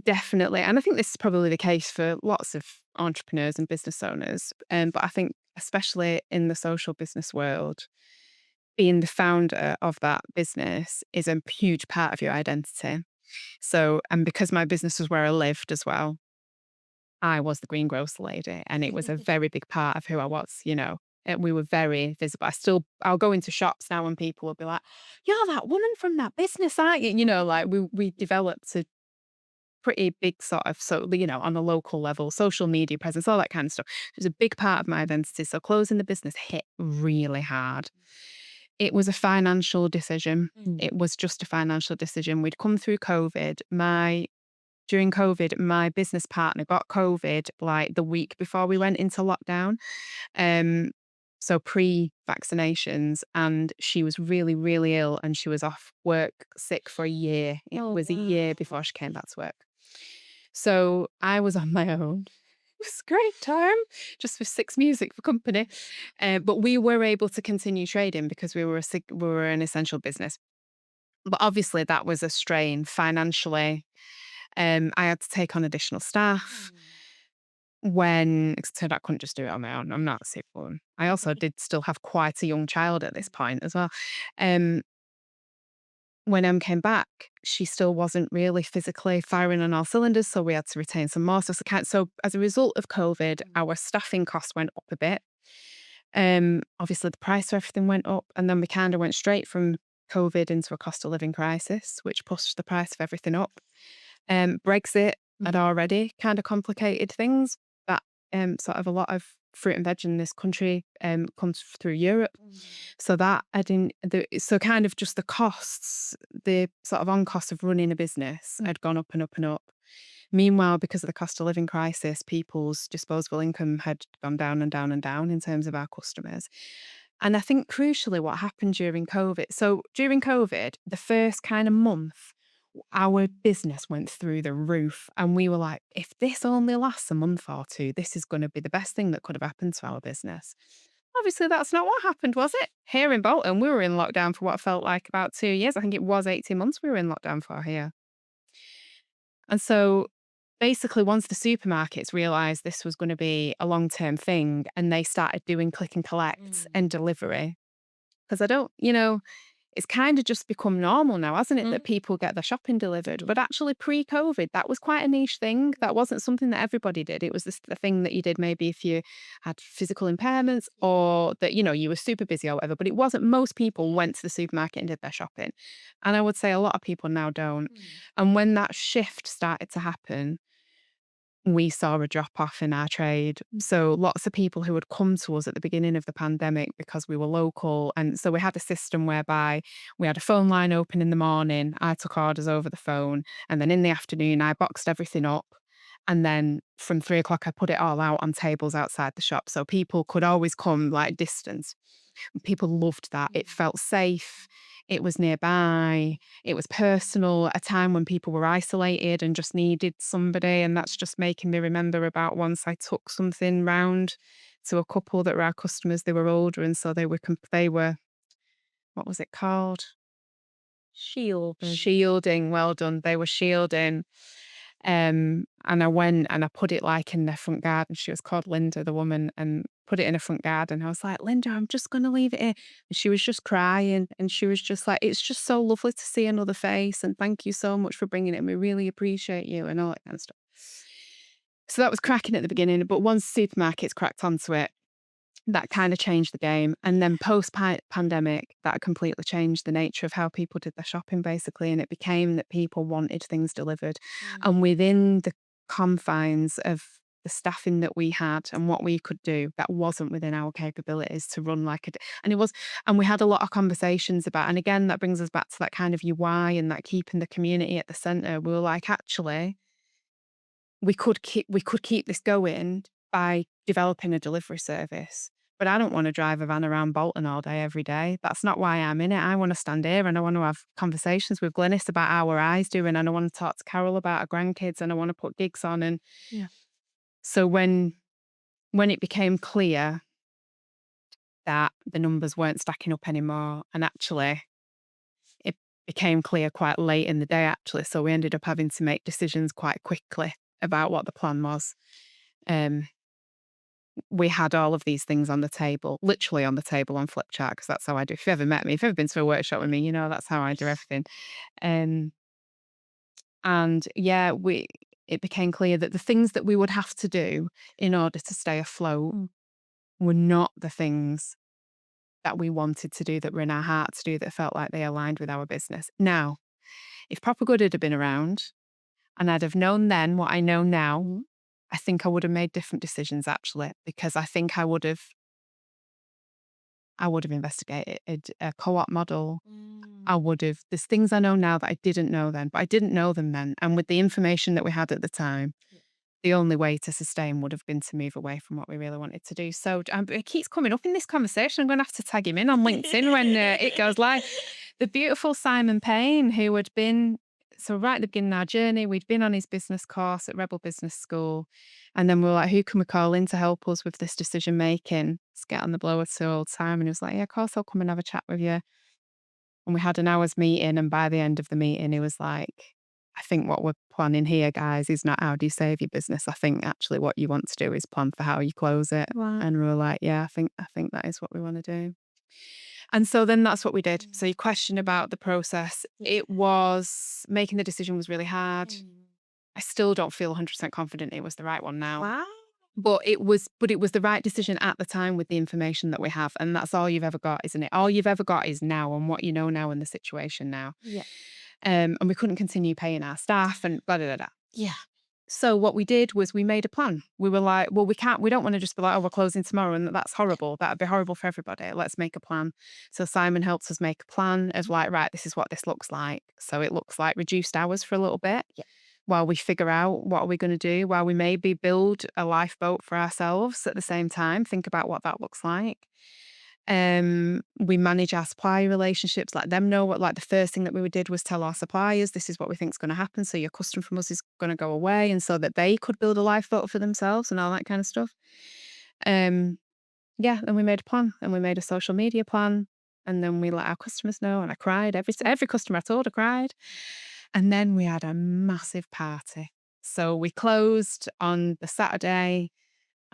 S1: definitely, and I think this is probably the case for lots of entrepreneurs and business owners, but I think especially in the social business world, being the founder of that business is a huge part of your identity. So, and because my business was where I lived as well, I was the greengrocer lady, and it was a very big part of who I was. And we were very visible. I'll go into shops now and people will be like, "You're that woman from that business, aren't you?" Like we developed a pretty big sort of, so on a local level, social media presence, all that kind of stuff. It was a big part of my identity. So closing the business hit really hard. It was a financial decision.
S2: Mm.
S1: It was just a financial decision. We'd come through COVID. During COVID, my business partner got COVID like the week before we went into lockdown. Um, so pre-vaccinations, and she was really, really ill, and she was off work sick for a year. It
S2: Oh
S1: was a year
S2: wow.
S1: before she came back to work. So I was on my own. It was a great time, just with Six Music for company. But we were able to continue trading because we were an essential business. But obviously, that was a strain financially. I had to take on additional staff
S2: Mm.
S1: when it turned out I couldn't just do it on my own. I'm not a sick one. I also did still have quite a young child at this point as well. Um, when Em came back, she still wasn't really physically firing on all cylinders, so we had to retain some more. So as a result of COVID, our staffing costs went up a bit. Obviously, the price of everything went up, and then we kind of went straight from COVID into a cost of living crisis, which pushed the price of everything up. Brexit had
S2: Mhm.
S1: already kind of complicated things. That sort of a lot of fruit and veg in this country comes through Europe.
S2: Mm.
S1: So that adding so kind of just the costs, the sort of on cost of running a business
S2: Mm.
S1: had gone up and up and up. Meanwhile, because of the cost of living crisis, people's disposable income had gone down and down and down in terms of our customers. And I think crucially what happened during COVID. So during COVID, the first kind of month, our business went through the roof. And we were like, if this only lasts a month or two, this is going to be the best thing that could have happened to our business. Obviously, that's not what happened, was it? Here in Bolton, we were in lockdown for what felt like about 2 years. I think it was 18 months we were in lockdown for here. And so basically, once the supermarkets realized this was going to be a long term thing and they started doing click and collect
S2: Mm.
S1: and delivery, because I don't, it's kind of just become normal now, hasn't it, that
S2: Mm.
S1: people get their shopping delivered?
S2: Yeah.
S1: But actually, pre COVID, that was quite a niche thing. That wasn't something that everybody did. It was the thing that you did maybe if you had physical impairments or that, you were super busy or whatever. But it wasn't, most people went to the supermarket and did their shopping. And I would say a lot of people now don't.
S2: Mm.
S1: And when that shift started to happen, we saw a drop off in our trade. So lots of people who had come to us at the beginning of the pandemic because we were local. And so we had a system whereby we had a phone line open in the morning. I took orders over the phone. And then in the afternoon, I boxed everything up. And then from 3 o'clock, I put it all out on tables outside the shop. So people could always come like distance. People loved that. It
S2: Mm.
S1: felt safe. It was nearby. It was personal at a time when people were isolated and just needed somebody. And that's just making me remember about once I took something round to a couple that were our customers. They were older, and so they were what was it called?
S2: Shielding.
S1: Shielding. Well done. They were shielding. And I went and I put it like in their front garden. She was called Linda, the woman, and put it in her front garden. I was like, Linda, I'm just going to leave it here. And she was just crying. And she was just like, it's just so lovely to see another face. And thank you so much for bringing it. And we really appreciate you and all that kind of stuff. So that was cracking at the beginning. But once supermarkets cracked onto it, that kind of changed the game. And then post pandemic, that completely changed the nature of how people did their shopping, basically. And it became that people wanted things delivered.
S2: Mm.
S1: And within the confines of the staffing that we had and what we could do, that wasn't within our capabilities to run like and it was, and we had a lot of conversations about, and again, that brings us back to that kind of your why and that keeping the community at the center. We were like, actually, we could keep this going by developing a delivery service. But I don't want to drive a van around Bolton all day every day. That's not why I'm in it. I want to stand here and I want to have conversations with Glynis about how our eyes doing, and I want to talk to Carol about her grandkids, and I want to put gigs on. And
S2: Yeah.
S1: so when it became clear that the numbers weren't stacking up anymore, and actually it became clear quite late in the day actually. So we ended up having to make decisions quite quickly about what the plan was. Um, we had all of these things on the table, literally on the table on flip chart, because that's how I do. If you've ever met me, if you've ever been to a workshop with me, that's how I do everything. Um, and yeah, it became clear that the things that we would have to do in order to stay afloat
S2: Mm.
S1: were not the things that we wanted to do, that were in our heart to do, that felt like they aligned with our business. Now, if Proper Good had been around and I'd have known then what I know now,
S2: Mm.
S1: I think I would have made different decisions actually, because I think I would have investigated a co-op model.
S2: Mm.
S1: I would have, there's things I know now that I didn't know then, but I didn't know them then. And with the information that we had at the time,
S2: Yeah.
S1: the only way to sustain would have been to move away from what we really wanted to do. So it keeps coming up in this conversation. I'm going to have to tag him in on LinkedIn when it goes live. The beautiful Simon Payne, who had been, so right at the beginning of our journey, we'd been on his business course at Rebel Business School. And then we were like, who can we call in to help us with this decision making? Let's get on the blower to old Simon. He was like, yeah, of course, I'll come and have a chat with you. And we had an hour's meeting. And by the end of the meeting, he was like, I think what we're planning here, guys, is not how do you save your business. I think actually what you want to do is plan for how you close it.
S2: Wow.
S1: And we were like, yeah, I think that is what we want to do. And so then that's what we did. So your question about the process,
S2: Yeah.
S1: it was making the decision was really hard.
S2: Mm.
S1: I still don't feel 100% confident it was the right one now.
S2: Wow.
S1: But it was the right decision at the time with the information that we have. And that's all you've ever got, isn't it? All you've ever got is now and what you know now and the situation now.
S2: Yeah.
S1: And we couldn't continue paying our staff and blah, blah, blah, blah.
S2: Yeah.
S1: So what we did was we made a plan. We were like, well, we don't want to just be like, oh, we're closing tomorrow and that's horrible. That'd be horrible for everybody. Let's make a plan. So Simon helped us make a plan of like, right, this is what this looks like. So it looks like reduced hours for a little bit
S2: Yeah.
S1: while we figure out what are we going to do, while we maybe build a lifeboat for ourselves at the same time, think about what that looks like. We manage our supplier relationships, let them know what, like the first thing that we did was tell our suppliers, this is what we think is going to happen. So your custom from us is going to go away. And so that they could build a lifeboat for themselves and all that kind of stuff. Um, yeah. And we made a plan and we made a social media plan. And then we let our customers know. And I cried. Every customer I told, I cried. And then we had a massive party. So we closed on the Saturday.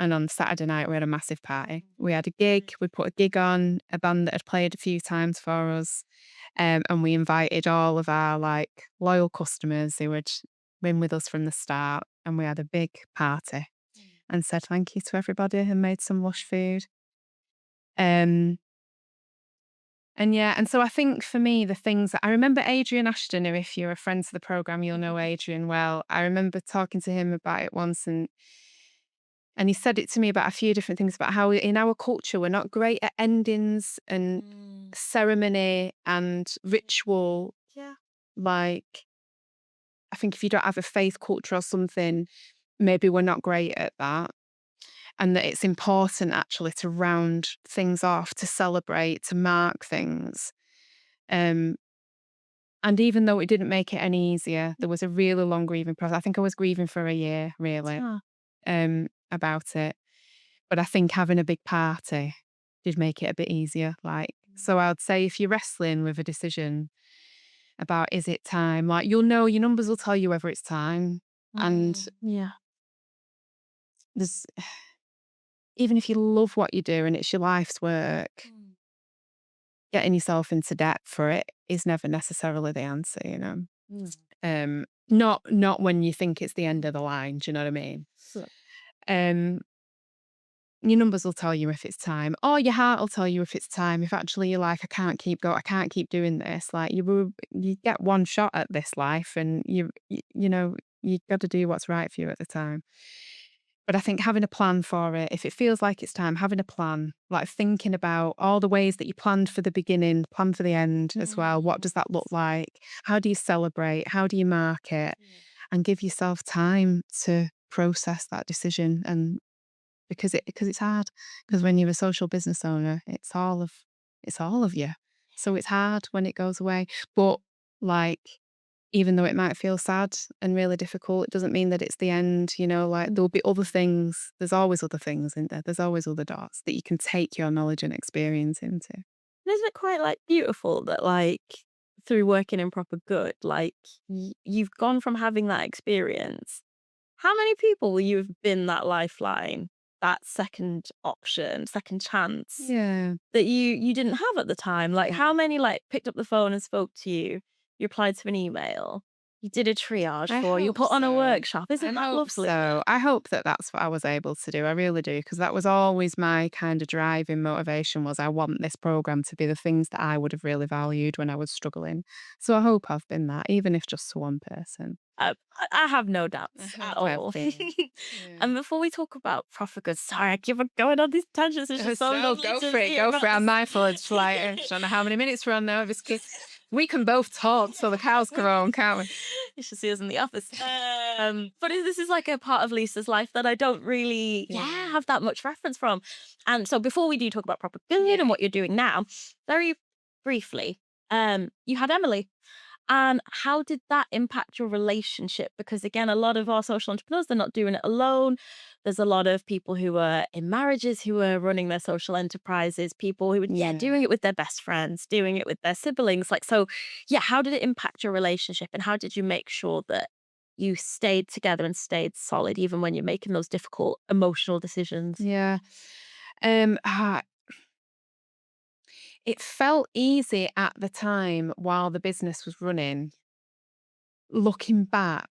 S1: And on Saturday night, we had a massive party. We had a gig. We put a gig on, a band that had played a few times for us. And we invited all of our like loyal customers who had been with us from the start. And we had a big party and said thank you to everybody and made some lush food. Um, and yeah, and so I think for me, the things that I remember Adrian Ashton, who if you're a friend to the program, you'll know Adrian well. I remember talking to him about it once and he said it to me about a few different things about how in our culture, we're not great at endings and
S2: Mm.
S1: ceremony and ritual.
S2: Yeah.
S1: Like, I think if you don't have a faith culture or something, maybe we're not great at that. And that it's important actually to round things off, to celebrate, to mark things. Um, and even though it didn't make it any easier, there was a really long grieving process. I think I was grieving for a year, really,
S2: Ah.
S1: about it. But I think having a big party did make it a bit easier. Like, so I would say if you're wrestling with a decision about is it time, like you'll know your numbers will tell you whether it's time. And
S2: Yeah.
S1: there's even if you love what you do and it's your life's work, getting yourself into debt for it is never necessarily the answer, you know.
S2: Mm.
S1: Not when you think it's the end of the line. Do you know what I mean?
S2: So
S1: Um, your numbers will tell you if it's time, or your heart will tell you if it's time. If actually you're like, I can't keep doing this. Like you get one shot at this life, and you know you got to do what's right for you at the time. But I think having a plan for it, if it feels like it's time, having a plan, like thinking about all the ways that you planned for the beginning, plan for the end as well. What does that look like? How do you celebrate? How do you mark it? And give yourself time to process that decision and because it's hard. Because when you're a social business owner, it's all of you. So it's hard when it goes away. But like even though it might feel sad and really difficult, it doesn't mean that it's the end, you know, like there'll be other things. There's always other things in there. There's always other dots that you can take your knowledge and experience into.
S2: isn't it quite like beautiful that like through working in proper good, like you've gone from having that experience. How many people will you have been that lifeline, that second option, second chance
S1: Yeah.
S2: that you didn't have at the time? Like
S1: Yeah.
S2: how many like picked up the phone and spoke to you? You replied to an email. You did a triage
S1: I
S2: for. You
S1: hope
S2: put on a
S1: so.
S2: workshop.
S1: I
S2: Isn't that
S1: hope
S2: lovely?
S1: so. I hope that that's what I was able to do. I really do, because that was always my kind of driving motivation was I want this program to be the things that I would have really valued when I was struggling. So I hope I've been that, even if just to one person.
S2: I have no
S1: I
S2: doubts at
S1: hope I've
S2: all.
S1: been. Yeah.
S2: And before we talk about proper goods, sorry, I keep on going on these tangents. It's just so
S1: So
S2: lovely
S1: go
S2: to
S1: for it.
S2: hear
S1: Go
S2: about
S1: for it. I'm
S2: this.
S1: mindful. It's like, I don't know how many minutes we're on now. We can both talk so the cows can roam, can't we?
S2: You should see us in the office. But this is like a part of Lisa's life that I don't really,
S1: Yeah.
S2: have that much reference from. And so before we do talk about proper good
S1: Yeah.
S2: and what you're doing now, very briefly, you had Emily. And how did that impact your relationship? Because again, a lot of our social entrepreneurs, they're not doing it alone. There's a lot of people who are in marriages who are running their social enterprises, people who are,
S1: Yeah.
S2: doing it with their best friends, doing it with their siblings. Like, so, how did it impact your relationship? And how did you make sure that you stayed together and stayed solid, even when you're making those difficult emotional decisions?
S1: Yeah. Um, ah, it felt easy at the time while the business was running. Looking back,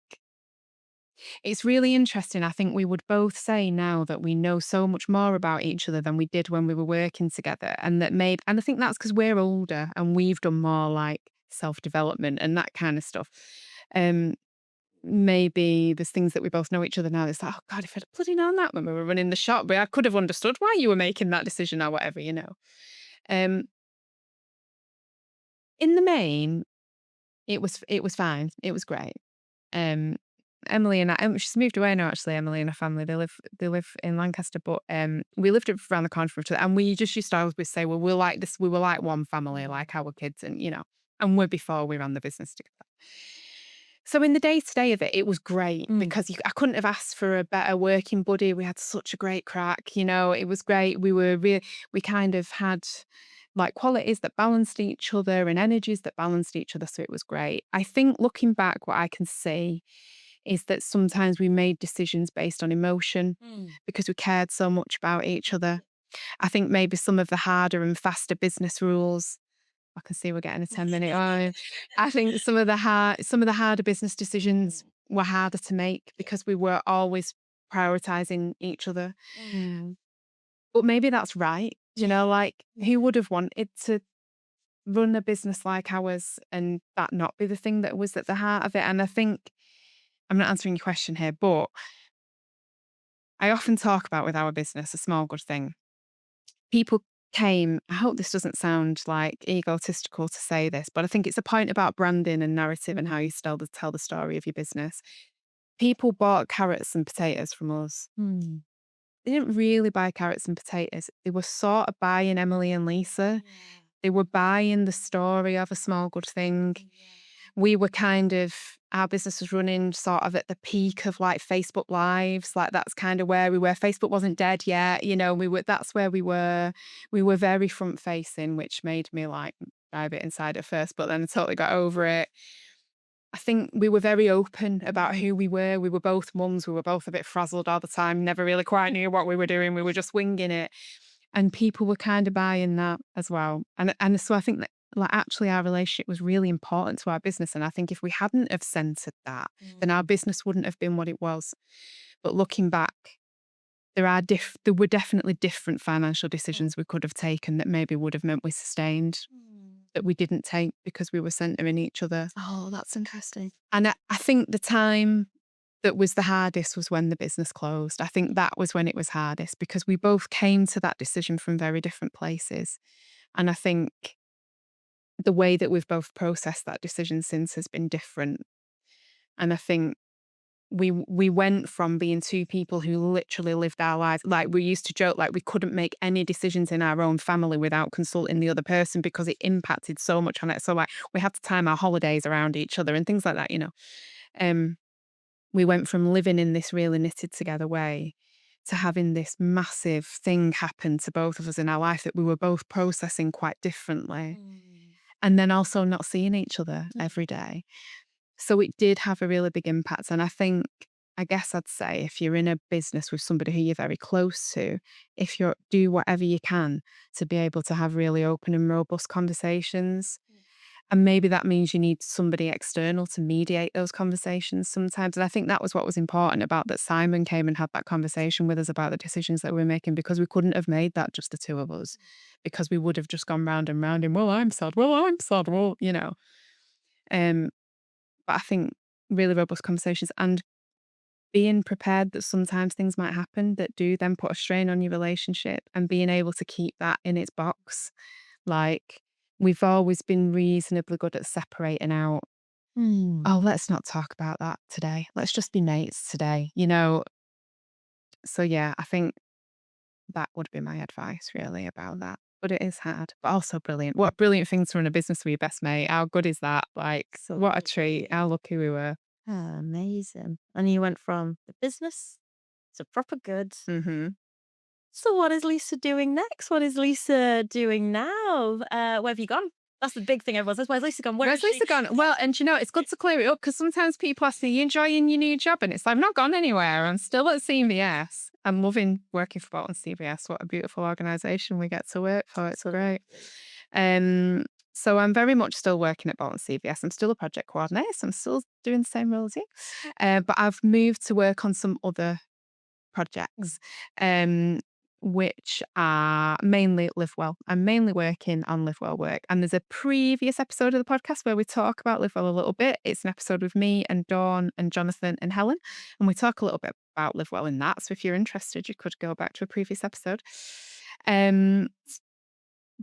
S1: it's really interesting. I think we would both say now that we know so much more about each other than we did when we were working together. And that maybe, and I think that's because we're older and we've done more like self-development and that kind of stuff. Um, Maybe there's things that we both know each other now. It's like, oh God, if I'd bloody known that when we were running the shop, but I could have understood why you were making that decision or whatever, you know. Um, in the main, it was fine. It was great. Um, Emily and I, she's moved away now. Actually, Emily and her family they live in Lancaster, but we lived around the corner from each other, and we just used to always say, well, we're like this. We were like one family,
S2: Mm.
S1: like our kids, and and we're before we ran the business together. So in the day to day of it, it was great
S2: Mm.
S1: because I couldn't have asked for a better working buddy. We had such a great crack, it was great. We kind of had like qualities that balanced each other and energies that balanced each other. So it was great. I think looking back, what I can see is that sometimes we made decisions based on emotion
S2: Mm.
S1: because we cared so much about each other. I think maybe some of the harder and faster business rules. I can see we're getting a 10-minute line. I think some of the harder business decisions
S2: Mm.
S1: were harder to make
S2: Yeah.
S1: because we were always prioritizing each other.
S2: Mm.
S1: But maybe that's right. Like who would have wanted to run a business like ours and that not be the thing that was at the heart of it? And I think I'm not answering your question here, but I often talk about with our business a small good thing. People came, I hope this doesn't sound like egotistical to say this, but I think it's a point about branding and narrative and how you tell the story of your business. People bought carrots and potatoes from us.
S2: Mm.
S1: They didn't really buy carrots and potatoes. They were sort of buying Emily and Lisa.
S2: Yeah.
S1: They were buying the story of a small good thing.
S2: Yeah.
S1: We were kind of our business was running sort of at the peak of like Facebook Lives. Like that's kind of where we were. Facebook wasn't dead yet. That's where we were. We were very front facing, which made me like dive it inside at first, but then I totally got over it. I think we were very open about who we were. We were both mums. We were both a bit frazzled all the time, never really quite knew what we were doing. We were just winging it. And people were kind of buying that as well. And so I think that like actually our relationship was really important to our business. And I think if we hadn't have centered that, then our
S2: Mm.
S1: business wouldn't have been what it was. But looking back, there were definitely different financial
S2: Mm.
S1: decisions we could have taken that maybe would have meant we sustained
S2: Mm.
S1: that we didn't take because we were centering each other.
S2: Oh, that's interesting.
S1: And I think the time that was the hardest was when the business closed. I think that was when it was hardest because we both came to that decision from very different places. And I think the way that we've both processed that decision since has been different. And I think we went from being two people who literally lived our lives like we used to joke like we couldn't make any decisions in our own family without consulting the other person because it impacted so much on it. So like we had to time our holidays around each other and things like that. Um we went from living in this really knitted together way to having this massive thing happen to both of us in our life that we were both processing quite differently.
S2: Mm.
S1: And then also not seeing each other
S2: Mm.
S1: every day. So it did have a really big impact. And I guess I'd say if you're in a business with somebody who you're very close to, if you do whatever you can to be able to have really open and robust conversations. And maybe that means you need somebody external to mediate those conversations sometimes. And I think that was what was important about that Simon came and had that conversation with us about the decisions that we were making because we couldn't have made that just the two of us because we would have just gone round and round in, well, I'm sad. Well, I'm sad. Well. Um, but I think really robust conversations and being prepared that sometimes things might happen that do then put a strain on your relationship and being able to keep that in its box. Like we've always been reasonably good at separating out,
S2: Mm.
S1: oh, let's not talk about that today. Let's just be mates today. So yeah, I think that would be my advice really about that. But it is hard, but also brilliant. What a brilliant thing to run a business with your best mate. How good is that? Like, what a treat. How lucky we were.
S2: Ah, amazing. And you went from the business to proper good.
S1: Hmm.
S2: So what is Lisa doing next? What is Lisa doing now? Where have you gone? That's the big thing everyone says. Where's Lisa gone? Where is
S1: Where's
S2: she?
S1: Lisa gone? Well, and it's good to clear it up because sometimes people ask me, you enjoying your new job? And it's like, I've not gone anywhere. I'm still at CVS. I'm loving working for Bolton CVS. What a beautiful organisation we get to work for. It's great.
S2: Absolutely.
S1: Um, so I'm very much still working at Bolton CVS. I'm still a project coordinator, so I'm still doing the same role as you. But I've moved to work on some other
S2: Mm.
S1: projects. Um, which are mainly Live Well. I'm mainly working on Live Well work. And there's a previous episode of the podcast where we talk about Live Well a little bit. It's an episode with me and Dawn and Jonathan and Helen. And we talk a little bit about Live Well in that. So if you're interested, you could go back to a previous episode. Um,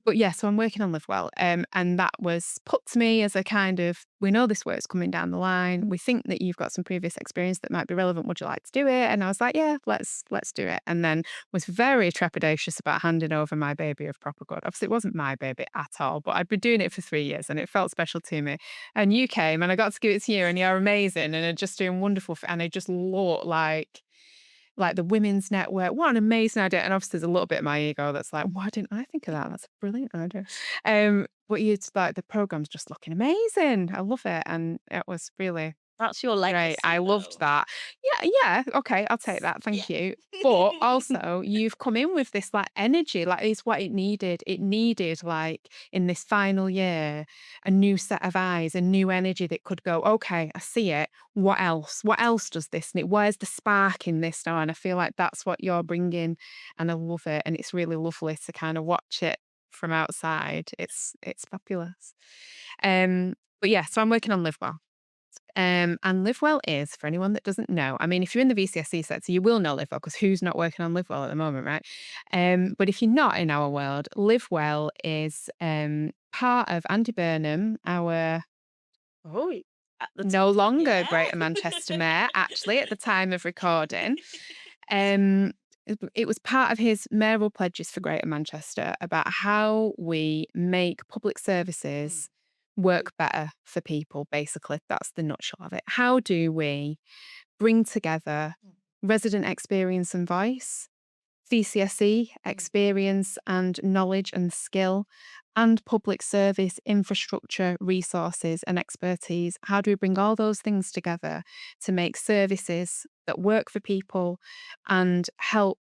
S1: but yeah, so I'm working on Live Well, and that was put to me as a kind of, we know this work's coming down the line. We think that you've got some previous experience that might be relevant. Would you like to do it? And I was like, yeah, let's do it. And then was very trepidatious about handing over my baby of proper good. Obviously, it wasn't my baby at all, but I'd been doing it for 3 years, and it felt special to me. And you came, and I got to give it to you, and you're amazing, and are just doing wonderful. And it just looked like the women's network. What an amazing idea. And obviously there's a little bit of my ego that's like, why didn't I think of that? That's a brilliant idea. But it's like the program's just looking amazing. I love it. And it was really
S2: That's your
S1: great. I
S2: legacy,
S1: loved
S2: though.
S1: that. Yeah, yeah. Okay, I'll take that.
S2: Yeah.
S1: Thank you. But also, you've come in with this like energy, like it's what it needed. It needed, like, in this final year, a new set of eyes, a new energy that could go, okay, I see it. What else? What else does this need? Where's the spark in this now? And I feel like that's what you're bringing. And I love it. And it's really lovely to kind of watch it from outside. It's fabulous. But yeah, so I'm working on Live Well. And Live Well is, for anyone that doesn't know, I mean, if you're in the VCSE sector, you will know Live Well because who's not working on Live Well at the moment, right? But if you're not in our world, Live Well is part of Andy Burnham, our
S2: Oh, at the
S1: no
S2: top.
S1: longer
S2: Yeah.
S1: Greater Manchester Mayor, actually, at the time of recording. Um, it was part of his mayoral pledges for Greater Manchester about how we make public
S2: Mm,
S1: services work better for people, basically. That's the nutshell of it. How do we bring together
S2: mm,
S1: resident experience and voice, VCSE
S2: mm,
S1: experience and knowledge and skill, and public service infrastructure, resources, and expertise? How do we bring all those things together to make services that work for people and help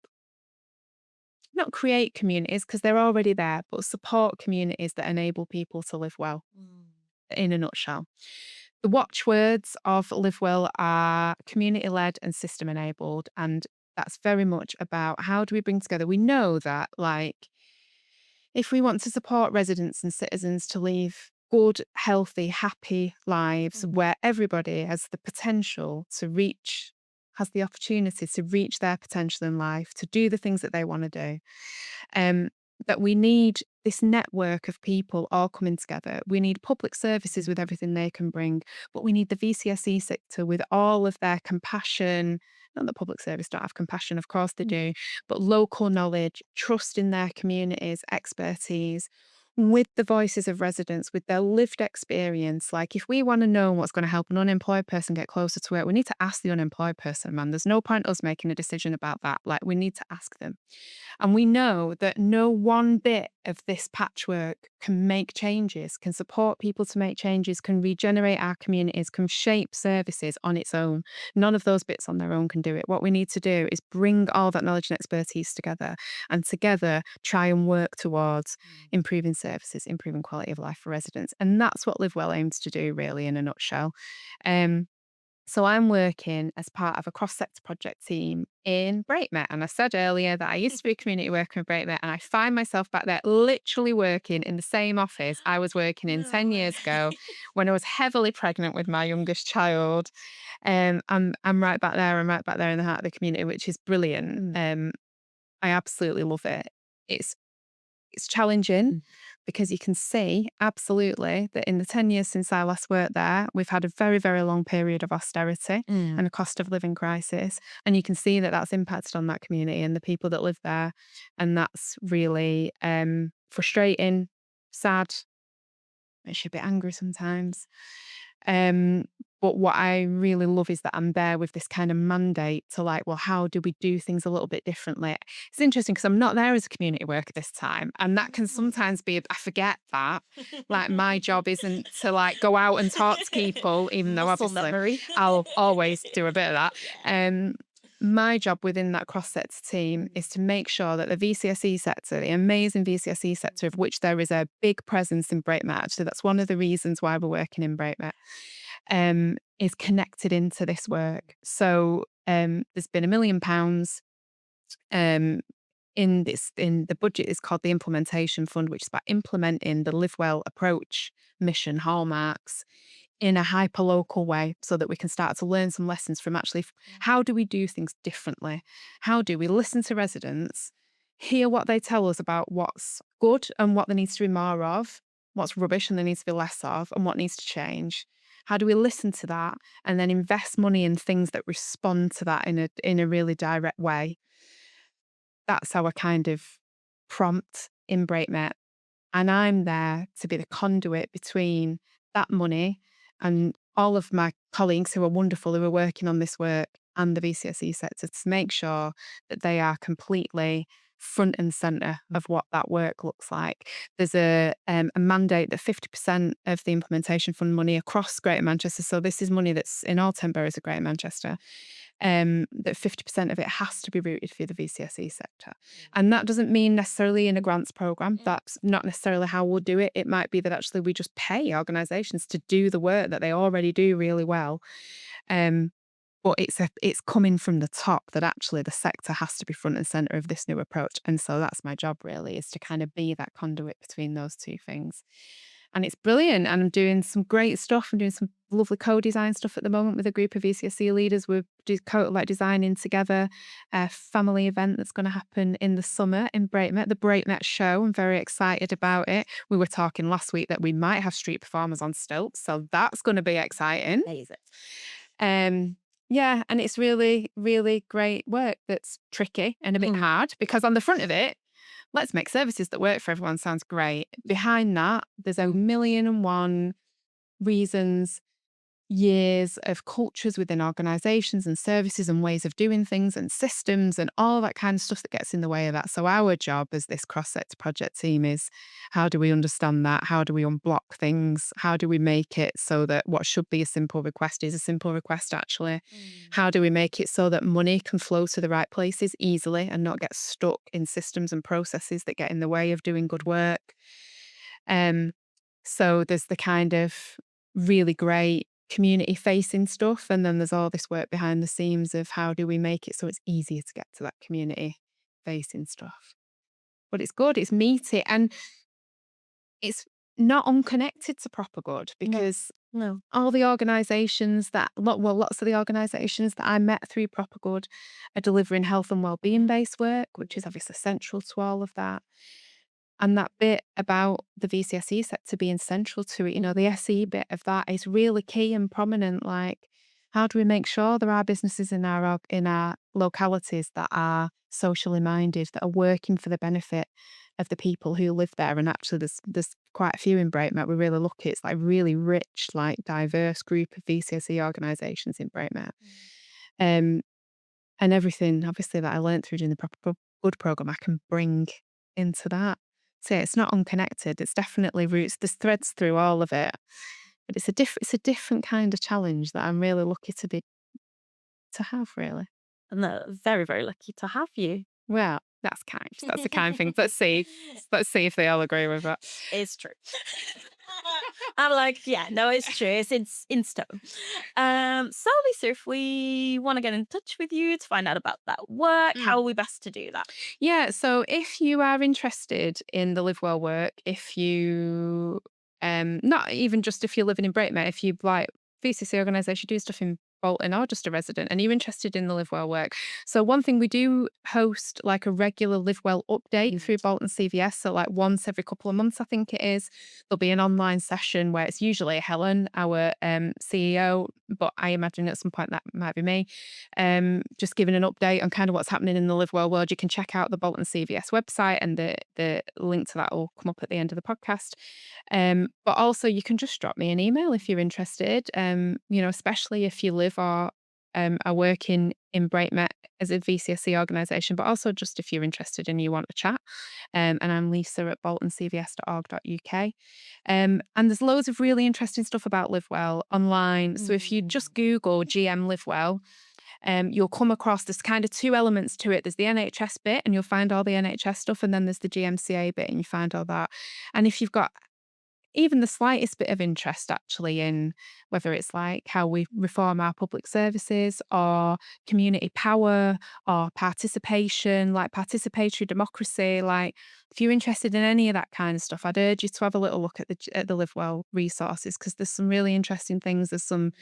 S1: not create communities because they're already there, but support communities that enable people to live well,
S2: mm,
S1: in a nutshell? The watchwords of Live Well are community led and system enabled. And that's very much about how do we bring together. We know that, like, if we want to support residents and citizens to live good, healthy, happy lives
S2: mm,
S1: where everybody has the potential to reach, has the opportunity to reach their potential in life, to do the things that they want to do, um, that we need this network of people all coming together. We need public services with everything they can bring, but we need the VCSE sector with all of their compassion. Not that public service don't have compassion, of course they
S2: mm,
S1: do, but local knowledge, trust in their communities, expertise, with the voices of residents, with their lived experience. Like, if we want to know what's going to help an unemployed person get closer to work, we need to ask the unemployed person, man. There's no point us making a decision about that. Like, we need to ask them. And we know that no one bit of this patchwork can make changes, can support people to make changes, can regenerate our communities, can shape services on its own. None of those bits on their own can do it. What we need to do is bring all that knowledge and expertise together, and together try and work towards
S2: mm,
S1: improving services, improving quality of life for residents. And that's what Live Well aims to do, really, in a nutshell. Um, so I'm working as part of a cross-sector project team in Brakemet. And I said earlier that I used to be a community worker in Brakemet, and I find myself back there literally working in the same office I was working in
S2: No
S1: 10
S2: way.
S1: years ago when I was heavily pregnant with my youngest child. I'm right back there. I'm right back there in the heart of the community, which is brilliant.
S2: Mm,
S1: I absolutely love it. It's it's challenging
S2: mm,
S1: because you can see absolutely that in the 10 years since I last worked there, we've had a very, very long period of austerity
S2: mm,
S1: and a cost of living crisis. And you can see that that's impacted on that community and the people that live there. And that's really frustrating, sad, makes you a bit angry sometimes. Um, but what I really love is that I'm there with this kind of mandate to, like, well, how do we do things a little bit differently? It's interesting because I'm not there as a community worker this time. And that can
S2: mm.
S1: sometimes be, I forget that. Like, my job isn't to, like, go out and talk to people, even though
S2: Muscle
S1: obviously
S2: memory.
S1: I'll always do a bit of that.
S2: Yeah.
S1: Um, my job within that cross sector team
S2: Mm,
S1: is to make sure that the VCSE sector, the amazing VCSE sector, of which there is a big presence in Brakemet, actually, that's one of the reasons why we're working in Brakemet, is connected into this work. So there's been £1 million in the budget is called the implementation fund, which is about implementing the Live Well approach mission hallmarks in a hyper local way so that we can start to learn some lessons from actually how do we do things differently? How do we listen to residents, hear what they tell us about what's good and what there needs to be more of, what's rubbish and there needs to be less of, and what needs to change? How do we listen to that and then invest money in things that respond to that in a really direct way? That's our kind of prompt in BreakNet. And I'm there to be the conduit between that money and all of my colleagues who are wonderful, who are working on this work and the VCSE sector to make sure that they are completely front and centre of what that work looks like. There's a mandate that 50% of the implementation fund money across Greater Manchester, so this is money that's in all 10 boroughs of Greater Manchester, that 50% of it has to be routed through the VCSE sector. And that doesn't mean necessarily in a grants program. That's not necessarily how we'll do it. It might be that actually we just pay organisations to do the work that they already do really well. Um, but it's coming from the top that actually the sector has to be front and centre of this new approach. And so that's my job really, is to kind of be that conduit between those two things. And it's brilliant. And I'm doing some great stuff. I'm doing some lovely co-design stuff at the moment with a group of VCSE leaders. We're designing together a family event that's going to happen in the summer in BreakNet, the BreakNet show. I'm very excited about it. We were talking last week that we might have street performers on stilts, so that's going to be exciting.
S2: Amazing.
S1: Yeah, and it's really, really great work that's tricky and a bit hard because on the front of it, let's make services that work for everyone sounds great. Behind that, there's a million and one reasons, years of cultures within organizations and services and ways of doing things and systems and all that kind of stuff that gets in the way of that. So our job as this cross-sector project team is, how do we understand that? How do we unblock things? How do we make it so that what should be a simple request is a simple request actually? How do we make it so that money can flow to the right places easily and not get stuck in systems and processes that get in the way of doing good work? So there's the kind of really great community facing stuff, and then there's all this work behind the scenes of how do we make it so it's easier to get to that community facing stuff. But it's good, it's meaty, and it's not unconnected to proper good because
S2: No.
S1: all the organisations that lots of the organisations that I met through proper good are delivering health and wellbeing based work, which is obviously central to all of that. And that bit about the VCSE sector being central to it, the SE bit of that is really key and prominent. Like, how do we make sure there are businesses in our localities that are socially minded, that are working for the benefit of the people who live there? And actually, there's quite a few in Breakmouth. We're really lucky. It's like really rich, like diverse group of VCSE organisations in Breakmouth. And everything, obviously, that I learned through doing the proper good program, I can bring into that. So yeah, it's not unconnected. It's definitely roots. There's threads through all of it, but it's a different kind of challenge that I'm really lucky to have. Really,
S2: And they're very, very lucky to have you.
S1: well, that's kind. That's a kind thing. Let's see. Let's see if they all agree with that.
S2: It's true. I'm like, yeah, no, it's true. It's in stone. So Lisa, if we want to get in touch with you to find out about that work, how are we best to do that?
S1: Yeah, so if you are interested in the Live Well work, if you not even just if you're living in Breakmouth, if you like VCC organisation, do stuff in Bolton or just a resident and you're interested in the Live Well work. So one thing we do host like a regular Live Well update through Bolton CVS. So like once every couple of months, I think it is, there'll be an online session where it's usually Helen, our CEO, but I imagine at some point that might be me, just giving an update on kind of what's happening in the Live Well world. You can check out the Bolton CVS website and the link to that will come up at the end of the podcast. But also you can just drop me an email if you're interested, especially if you live or are working in Breakmouth as a VCSE organisation, but also just if you're interested and you want to chat. And I'm Lisa at boltoncvs.org.uk. And there's loads of really interesting stuff about Live Well online. So if you just Google GM Live Well, you'll come across there's kind of two elements to it. There's the NHS bit and you'll find all the NHS stuff, and then there's the GMCA bit and you find all that. And if you've got even the slightest bit of interest actually in whether it's like how we reform our public services or community power or participation, like participatory democracy, like if you're interested in any of that kind of stuff, I'd urge you to have a little look at the Live Well resources because there's some really interesting things. There's some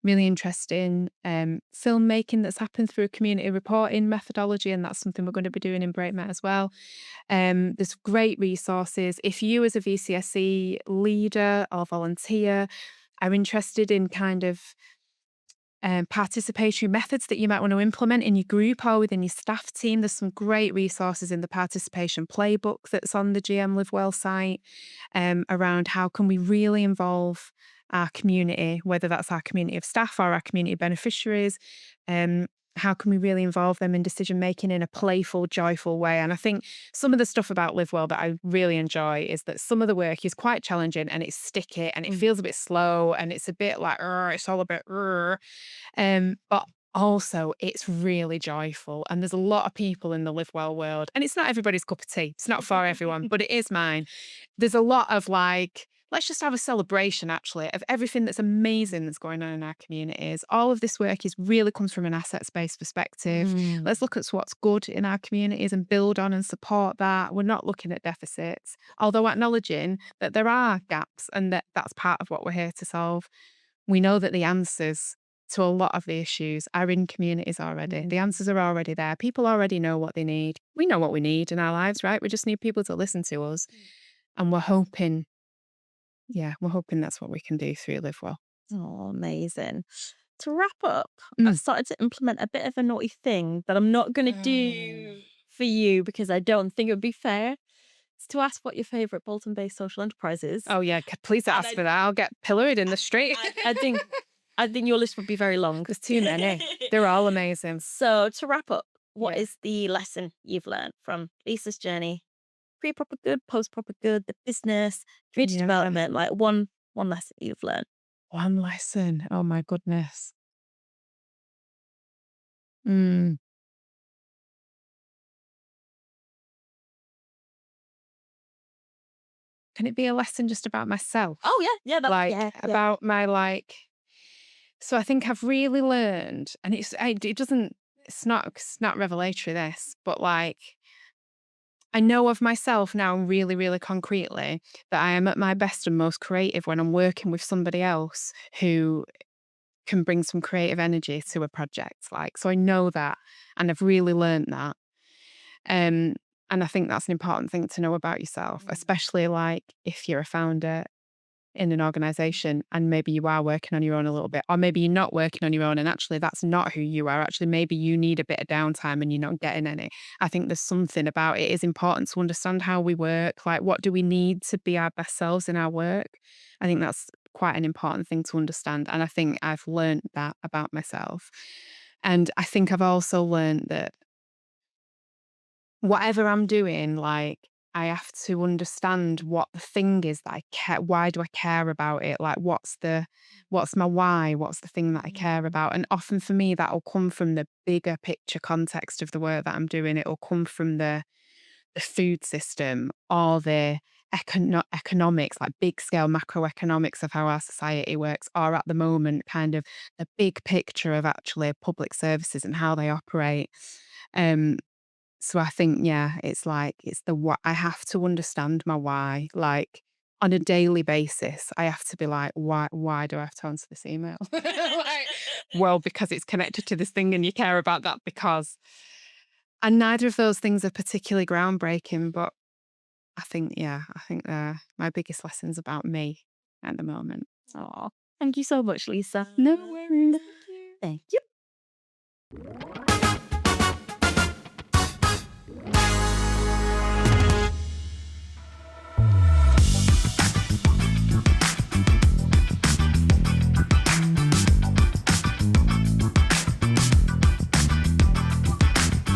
S1: really interesting filmmaking that's happened through community reporting methodology, and that's something we're going to be doing in BreakMet as well. There's great resources. If you, as a VCSE leader or volunteer, are interested in kind of participatory methods that you might want to implement in your group or within your staff team, there's some great resources in the participation playbook that's on the GM Live Well site around how can we really involve our community, whether that's our community of staff or our community beneficiaries. Um, how can we really involve them in decision making in a playful, joyful way? And I think some of the stuff about Live Well that I really enjoy is that some of the work is quite challenging and it's sticky and it
S2: Mm.
S1: feels a bit slow and it's a bit like, it's all a bit, but also it's really joyful. And there's a lot of people in the Live Well world, and it's not everybody's cup of tea. It's not for everyone, but it is mine. There's a lot of like, let's just have a celebration actually of everything that's amazing that's going on in our communities. All of this work is really comes from an assets-based perspective.
S2: Mm.
S1: Let's look at what's good in our communities and build on and support that. We're not looking at deficits, although acknowledging that there are gaps and that that's part of what we're here to solve. We know that the answers to a lot of the issues are in communities already. The
S2: Mm.
S1: answers are already there. People already know what they need. We know what we need in our lives, right? We just need people to listen to us. And we're hoping, yeah, we're hoping that's what we can do through Live Well.
S2: Oh, amazing. To wrap up, I've
S1: Mm.
S2: started to implement a bit of a naughty thing that I'm not going to do for you because I don't think it would be fair. It's to ask what your favorite Bolton based social enterprise is.
S1: Oh, yeah. Please
S2: And
S1: ask for that. I'll get pilloried in the street.
S2: I think I think your list would be very long.
S1: There's too many. They're all amazing.
S2: So to wrap up, what
S1: Yeah.
S2: is the lesson you've learned from Lisa's journey? Pre proper good, post proper good, the business, community
S1: Yeah.
S2: development, like one lesson you've learned.
S1: One lesson. Oh, my goodness. Mm. Can it be a lesson just about myself?
S2: Oh yeah, that
S1: Like,
S2: yeah.
S1: about my, like, so I think I've really learned, and it doesn't, it's not revelatory this, but like, I know of myself now really, really concretely that I am at my best and most creative when I'm working with somebody else who can bring some creative energy to a project. Like, so I know that, and I've really learned that. Um, and I think that's an important thing to know about yourself, especially like if you're a founder in an organization and maybe you are working on your own a little bit, or maybe you're not working on your own and actually that's not who you are. Actually, maybe you need a bit of downtime and you're not getting any. I think there's something about it is important to understand how we work. Like, what do we need to be our best selves in our work? I think that's quite an important thing to understand. And I think I've learned that about myself. And I think I've also learned that whatever I'm doing, like, I have to understand what the thing is that I care. Why do I care about it? Like, what's my why? What's the thing that I care about? And often for me, that'll come from the bigger picture context of the work that I'm doing. It'll come from the food system or the economics, like big scale macroeconomics of how our society works, or at the moment, kind of the big picture of actually public services and how they operate. Um, so I think, yeah, it's like, it's the what I have to understand my why. Like on a daily basis, I have to be like, why do I have to answer this email? Like, well, because it's connected to this thing and you care about that because. And neither of those things are particularly groundbreaking, but I think, yeah, I think they're my biggest lessons about me at the moment.
S2: Oh, thank you so much, Lisa.
S1: No worries.
S2: Thank you.